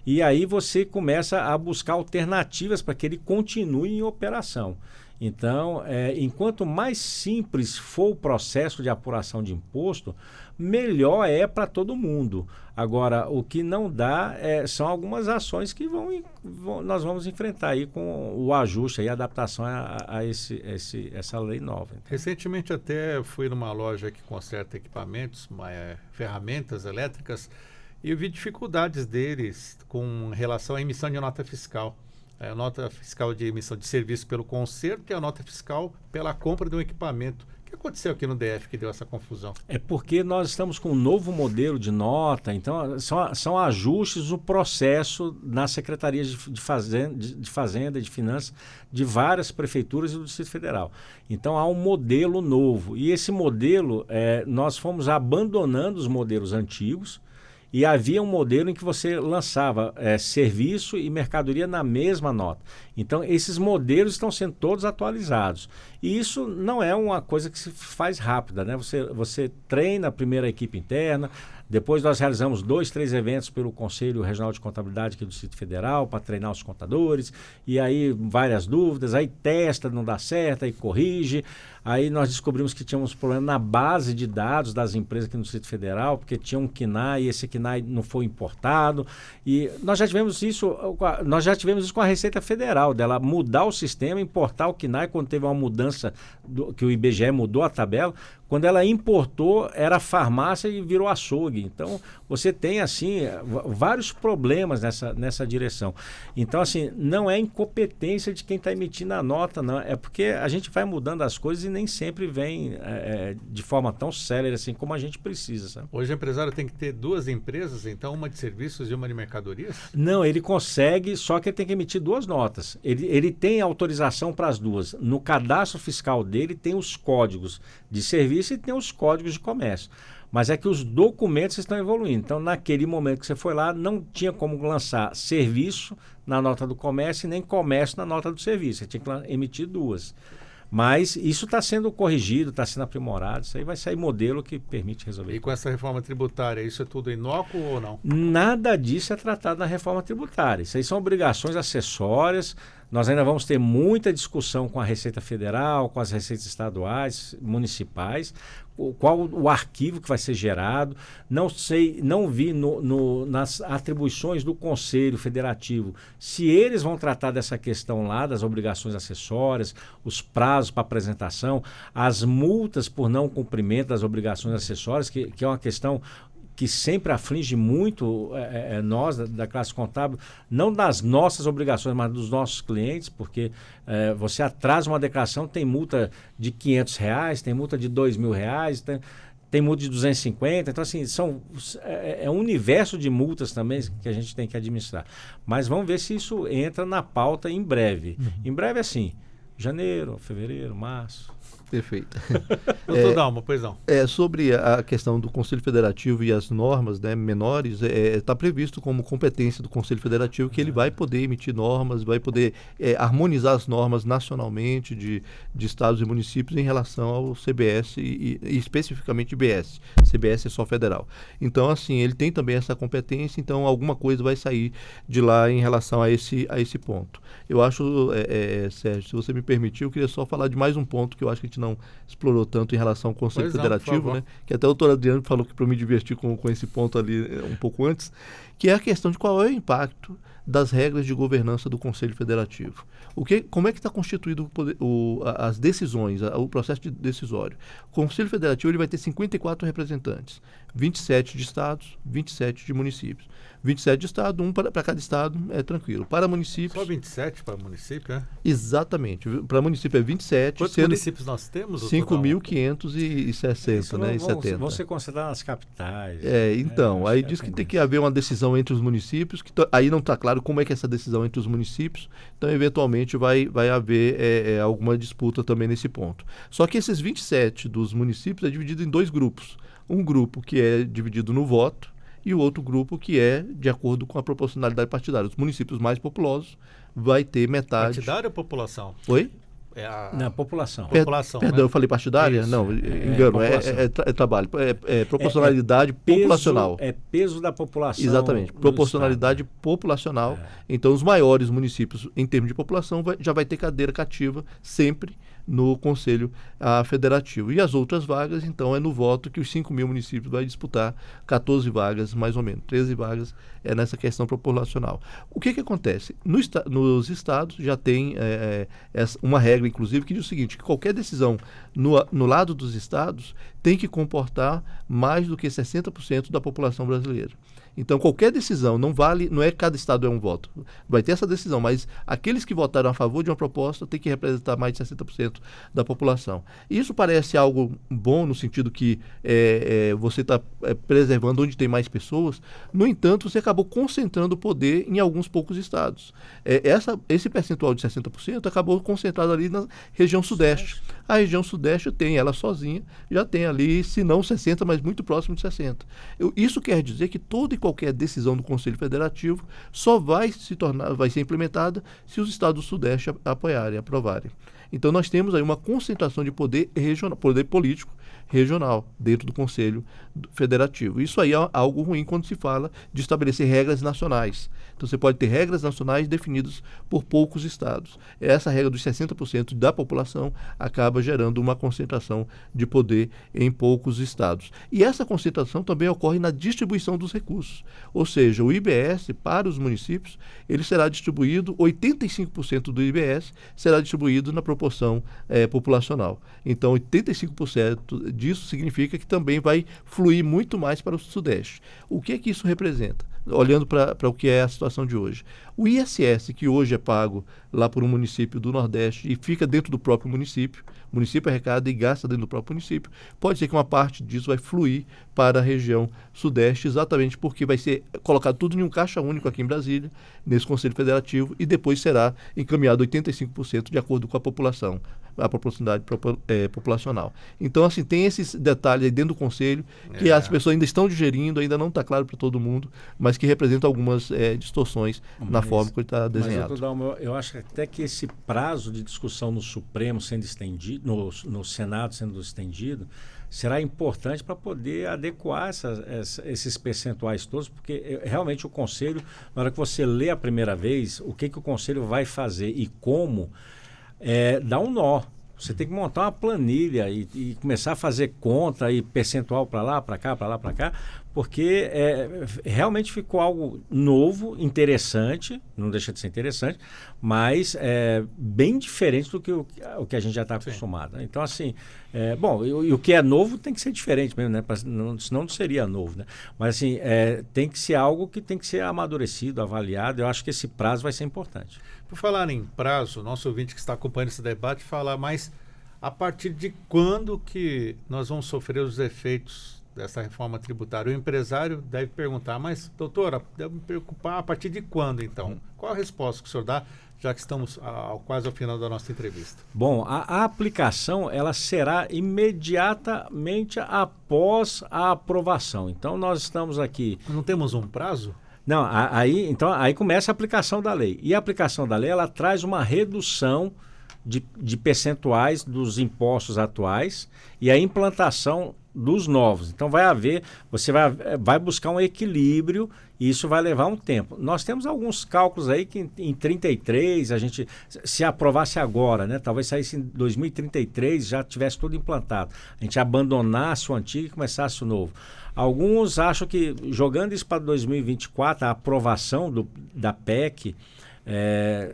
D: E aí você começa a buscar alternativas para que ele continue em operação. Então, enquanto mais simples for o processo de apuração de imposto, melhor é para todo mundo. Agora, o que não dá são algumas ações que nós vamos enfrentar aí com o ajuste e a adaptação a essa lei nova. Então.
B: Recentemente até fui numa loja que conserta equipamentos, ferramentas elétricas, e eu vi dificuldades deles com relação à emissão de nota fiscal. A nota fiscal de emissão de serviço pelo conserto e a nota fiscal pela compra de um equipamento. O que aconteceu aqui no DF que deu essa confusão? É
D: porque nós estamos com um novo modelo de nota, então são ajustes do processo nas secretarias de Fazenda, de Finanças, de várias prefeituras e do Distrito Federal. Então há um modelo novo e esse modelo, nós fomos abandonando os modelos antigos. E havia um modelo em que você lançava serviço e mercadoria na mesma nota. Então, esses modelos estão sendo todos atualizados. E isso não é uma coisa que se faz rápida, né? Você treina a primeira equipe interna, depois nós realizamos 2, 3 eventos pelo Conselho Regional de Contabilidade aqui do Distrito Federal para treinar os contadores, e aí várias dúvidas, aí testa, não dá certo, aí corrige. Aí nós descobrimos que tínhamos problema na base de dados das empresas aqui no Distrito Federal, porque tinha um KNAI e esse KNAI não foi importado. E nós já tivemos isso com a Receita Federal, dela mudar o sistema, importar o KNAI quando teve uma mudança, que o IBGE mudou a tabela. Quando ela importou, era farmácia e virou açougue. Então, você tem, assim, vários problemas nessa direção. Então, assim, não é incompetência de quem está emitindo a nota, não. É porque a gente vai mudando as coisas e nem sempre vem de forma tão célere assim como a gente precisa, sabe?
B: Hoje o empresário tem que ter 2 empresas, então uma de serviços e uma de mercadorias?
D: Não, ele consegue, só que ele tem que emitir 2 notas. Ele tem autorização para as 2. No cadastro fiscal dele tem os códigos de serviço e tem os códigos de comércio. Mas é que os documentos estão evoluindo. Então, naquele momento que você foi lá, não tinha como lançar serviço na nota do comércio e nem comércio na nota do serviço. Você tinha que emitir 2. Mas isso está sendo corrigido, está sendo aprimorado. Isso aí vai sair modelo que permite resolver.
B: E com essa reforma tributária, isso é tudo inócuo ou não?
D: Nada disso é tratado na reforma tributária. Isso aí são obrigações acessórias. Nós ainda vamos ter muita discussão com a Receita Federal, com as receitas estaduais, municipais, qual o arquivo que vai ser gerado. Não sei, não vi nas atribuições do Conselho Federativo se eles vão tratar dessa questão lá, das obrigações acessórias, os prazos para apresentação, as multas por não cumprimento das obrigações acessórias, que é uma questão que sempre aflige muito nós, da classe contábil, não das nossas obrigações, mas dos nossos clientes, porque você atrasa uma declaração, tem multa de R$500, tem multa de R$2.000, tem multa de 250, então assim, é um universo de multas também que a gente tem que administrar. Mas vamos ver se isso entra na pauta em breve. Em breve, assim, janeiro, fevereiro, março.
C: Perfeito.
B: Doutor Dalma, pois não.
C: Sobre a questão do Conselho Federativo e as normas, né, menores, está previsto como competência do Conselho Federativo que ele vai poder emitir normas, vai poder harmonizar as normas nacionalmente de estados e municípios em relação ao CBS e especificamente IBS. CBS é só federal. Então, assim, ele tem também essa competência, então alguma coisa vai sair de lá em relação a esse ponto. Eu acho, Sérgio, se você me permitir, eu queria só falar de mais um ponto que eu acho que a gente gente não explorou tanto em relação ao Conselho
B: Pois não,
C: Federativo,
B: por favor.
C: né? Que até o doutor Adriano falou que para me divertir com esse ponto ali um pouco antes, que é a questão de qual é o impacto das regras de governança do Conselho Federativo. Como é que está constituído as decisões, o processo decisório? O Conselho Federativo ele vai ter 54 representantes, 27 de estados, 27 de municípios. 27 de estado, um para cada estado é tranquilo. Para municípios...
B: Só 27 para município, é?
C: Exatamente. Para município é 27.
B: Quantos municípios nós temos?
C: 5.560, né? E 70.
D: Vão ser consideradas as capitais.
C: Então, aí diz que tem que haver uma decisão entre os municípios, aí não está claro como é que é essa decisão entre os municípios, então eventualmente vai haver alguma disputa também nesse ponto. Só que esses 27 dos municípios é dividido em dois grupos. Um grupo que é dividido no voto, e o outro grupo que é de acordo com a proporcionalidade partidária. Os municípios mais populosos vai ter metade...
B: Partidária ou população?
C: Oi?
D: Na população.
B: População,
C: Perdão,
B: né?
C: eu falei partidária?
B: Isso.
C: Não, engano, é trabalho. Proporcionalidade populacional.
D: É peso da população.
C: Exatamente, proporcionalidade populacional. Então, os maiores municípios, em termos de população, já vai ter cadeira cativa sempre no Conselho Federativo. E as outras vagas, então, é no voto que os 5.000 municípios vai disputar 14 vagas, mais ou menos. 13 vagas é nessa questão populacional. O que acontece? Nos estados já tem uma regra, inclusive, que diz o seguinte, que qualquer decisão no lado dos estados tem que comportar mais do que 60% da população brasileira. Então, qualquer decisão não é cada estado é um voto. Vai ter essa decisão, mas aqueles que votaram a favor de uma proposta têm que representar mais de 60% da população. E isso parece algo bom no sentido que você está preservando onde tem mais pessoas. No entanto, você acabou concentrando o poder em alguns poucos estados. Esse percentual de 60% acabou concentrado ali na região sudeste. A região sudeste tem, ela sozinha, já tem ali, se não 60%, mas muito próximo de 60%. Isso quer dizer que toda e qualquer decisão do Conselho Federativo só vai ser implementada se os estados do Sudeste apoiarem, aprovarem. Então nós temos aí uma concentração de poder regional, poder político regional dentro do Conselho Federativo. Isso aí é algo ruim quando se fala de estabelecer regras nacionais. Então você pode ter regras nacionais definidas por poucos estados. Essa regra dos 60% da população acaba gerando uma concentração de poder em poucos estados. E essa concentração também ocorre na distribuição dos recursos. Ou seja, o IBS para os municípios, ele será distribuído, 85% do IBS será distribuído na proporção populacional. Então 85% disso significa que também vai fluir muito mais para o Sudeste. O que é que isso representa? Olhando para o que é a situação de hoje. O ISS, que hoje é pago lá por um município do Nordeste e fica dentro do próprio município, o município arrecada e gasta dentro do próprio município, pode ser que uma parte disso vai fluir para a região Sudeste, exatamente porque vai ser colocado tudo em um caixa único aqui em Brasília, nesse Conselho Federativo, e depois será encaminhado 85% de acordo com a população, a proporcionalidade populacional. Então, assim, tem esses detalhes aí dentro do Conselho que as pessoas ainda estão digerindo, ainda não está claro para todo mundo, mas que representam algumas distorções na forma que ele está desenhado.
D: Mas, eu acho até que esse prazo de discussão no Supremo sendo estendido, no Senado sendo estendido, será importante para poder adequar esses percentuais todos, porque realmente o Conselho, na hora que você lê a primeira vez, o que o Conselho vai fazer e como, dá um nó. Você tem que montar uma planilha e começar a fazer conta e percentual para lá, para cá, para lá, para cá, porque realmente ficou algo novo, interessante, não deixa de ser interessante, mas bem diferente do que o que a gente já está acostumado. Então, assim, e o que é novo tem que ser diferente mesmo, né? Senão não seria novo, né? Mas, assim, tem que ser algo que tem que ser amadurecido, avaliado. Eu acho que esse prazo vai ser importante.
B: Por falar em prazo, nosso ouvinte que está acompanhando esse debate fala, mas a partir de quando que nós vamos sofrer os efeitos dessa reforma tributária? O empresário deve perguntar, mas doutora, deve me preocupar a partir de quando então? Qual a resposta que o senhor dá, já que estamos quase ao final da nossa entrevista?
D: Bom, a aplicação ela será imediatamente após a aprovação. Então nós estamos aqui...
B: Não temos um prazo?
D: Não, aí começa a aplicação da lei. E a aplicação da lei, ela traz uma redução de percentuais dos impostos atuais e a implantação dos novos. Então você vai buscar um equilíbrio e isso vai levar um tempo. Nós temos alguns cálculos aí que em 33, a gente, se aprovasse agora, né, talvez saísse em 2033, já tivesse tudo implantado. A gente abandonasse o antigo e começasse o novo. Alguns acham que, jogando isso para 2024, a aprovação da PEC,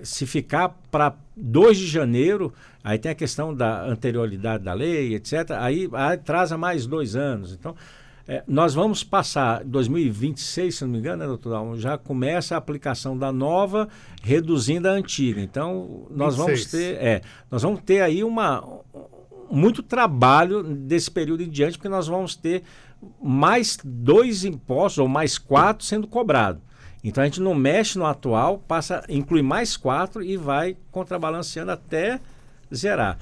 D: se ficar para 2 de janeiro, aí tem a questão da anterioridade da lei, etc., aí atrasa mais 2 anos. Então, nós vamos passar 2026, se não me engano, né, doutor Dalmo? Já começa a aplicação da nova, reduzindo a antiga. Então, nós 26. Nós vamos ter aí muito trabalho desse período em diante, porque nós vamos ter mais 2 impostos, ou mais 4 sendo cobrados. Então a gente não mexe no atual, inclui mais 4 e vai contrabalanceando até zerar.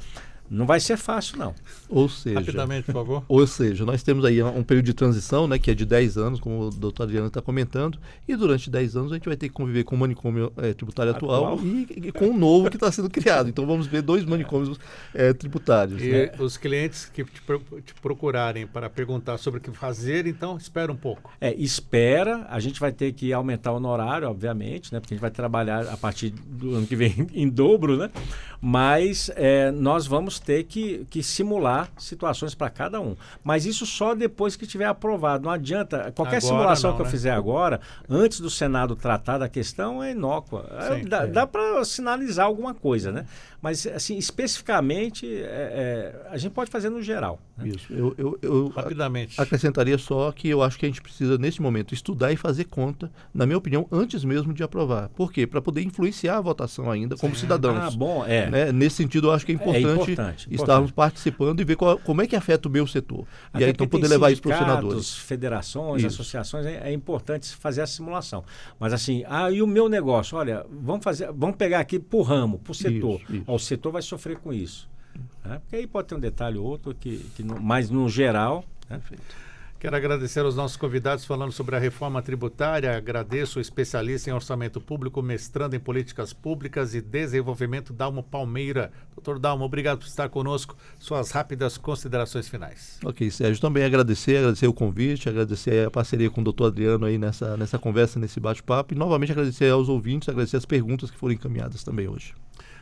D: Não vai ser fácil, não.
C: Ou seja,
B: rapidamente, por favor.
C: Ou seja, nós temos aí um período de transição, né, que é de 10 anos, como o doutor Adriano está comentando, e durante 10 anos a gente vai ter que conviver com o manicômio tributário atual e com o novo que está sendo criado. Então vamos ver 2 manicômios tributários.
B: E
C: né?
B: os clientes que te procurarem para perguntar sobre o que fazer, então espera um pouco.
D: Espera, a gente vai ter que aumentar o honorário, obviamente, né, porque a gente vai trabalhar a partir do ano que vem em dobro, né? Mas nós vamos ter que simular situações para cada um. Mas isso só depois que tiver aprovado. Não adianta, qualquer simulação que eu fizer agora, antes do Senado tratar da questão, é inócua. Dá para sinalizar alguma coisa, né? Mas, assim, especificamente, a gente pode fazer no geral. Né?
C: Isso. Eu
B: rapidamente
C: acrescentaria só que eu acho que a gente precisa, nesse momento, estudar e fazer conta, na minha opinião, antes mesmo de aprovar. Por quê? Para poder influenciar a votação ainda como cidadãos.
D: Bom,
C: né? Nesse sentido, eu acho que é importante estarmos participando e ver como é que afeta o meu setor.
D: Até
C: e aí, então, poder levar isso para os senadores.
D: Federações, associações, é importante fazer a simulação. Mas, assim, e o meu negócio? Olha, vamos pegar aqui por ramo, por setor. Isso. O setor vai sofrer com isso. Né? Porque aí pode ter um detalhe ou outro, mas no geral... Né?
B: Quero agradecer aos nossos convidados falando sobre a reforma tributária. Agradeço o especialista em orçamento público, mestrando em políticas públicas e desenvolvimento, Dalmo Palmeira. Doutor Dalmo, obrigado por estar conosco. Suas rápidas considerações finais.
C: Ok, Sérgio. Também agradecer o convite, agradecer a parceria com o doutor Adriano aí nessa conversa, nesse bate-papo. E novamente agradecer aos ouvintes, agradecer as perguntas que foram encaminhadas também hoje.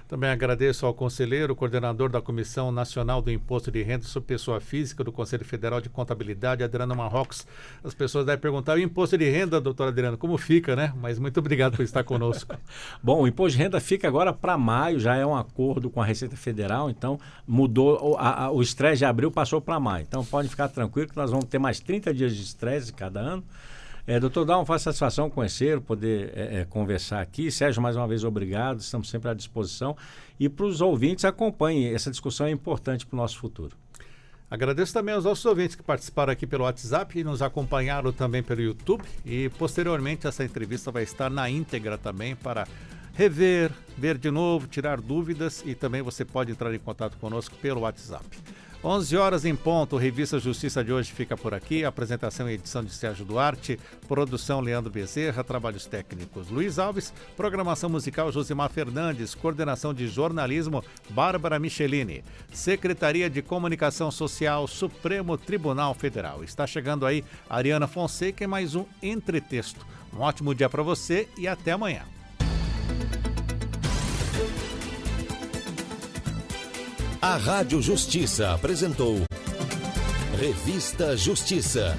B: Também agradeço ao conselheiro, coordenador da Comissão Nacional do Imposto de Renda sobre Pessoa Física do Conselho Federal de Contabilidade, Adriano Marrocos. As pessoas devem perguntar, o imposto de renda, doutor Adriano, como fica, né? Mas muito obrigado por estar conosco.
D: Bom, o imposto de renda fica agora para maio, já é um acordo com a Receita Federal, então mudou, o estresse de abril passou para maio. Então pode ficar tranquilo que nós vamos ter mais 30 dias de estresse cada ano. Doutor Dalmo, faz satisfação conhecer, poder conversar aqui. Sérgio, mais uma vez, obrigado. Estamos sempre à disposição. E para os ouvintes, acompanhem. Essa discussão é importante para o nosso futuro.
B: Agradeço também aos nossos ouvintes que participaram aqui pelo WhatsApp e nos acompanharam também pelo YouTube. E, posteriormente, essa entrevista vai estar na íntegra também para rever, ver de novo, tirar dúvidas. E também você pode entrar em contato conosco pelo WhatsApp. 11 horas em ponto, Revista Justiça de hoje fica por aqui. Apresentação e edição de Sérgio Duarte, produção Leandro Bezerra, trabalhos técnicos Luiz Alves, programação musical Josimar Fernandes, coordenação de jornalismo Bárbara Michelini, Secretaria de Comunicação Social Supremo Tribunal Federal. Está chegando aí Ariana Fonseca e mais um Entretexto. Um ótimo dia para você e até amanhã.
A: A Rádio Justiça apresentou Revista Justiça.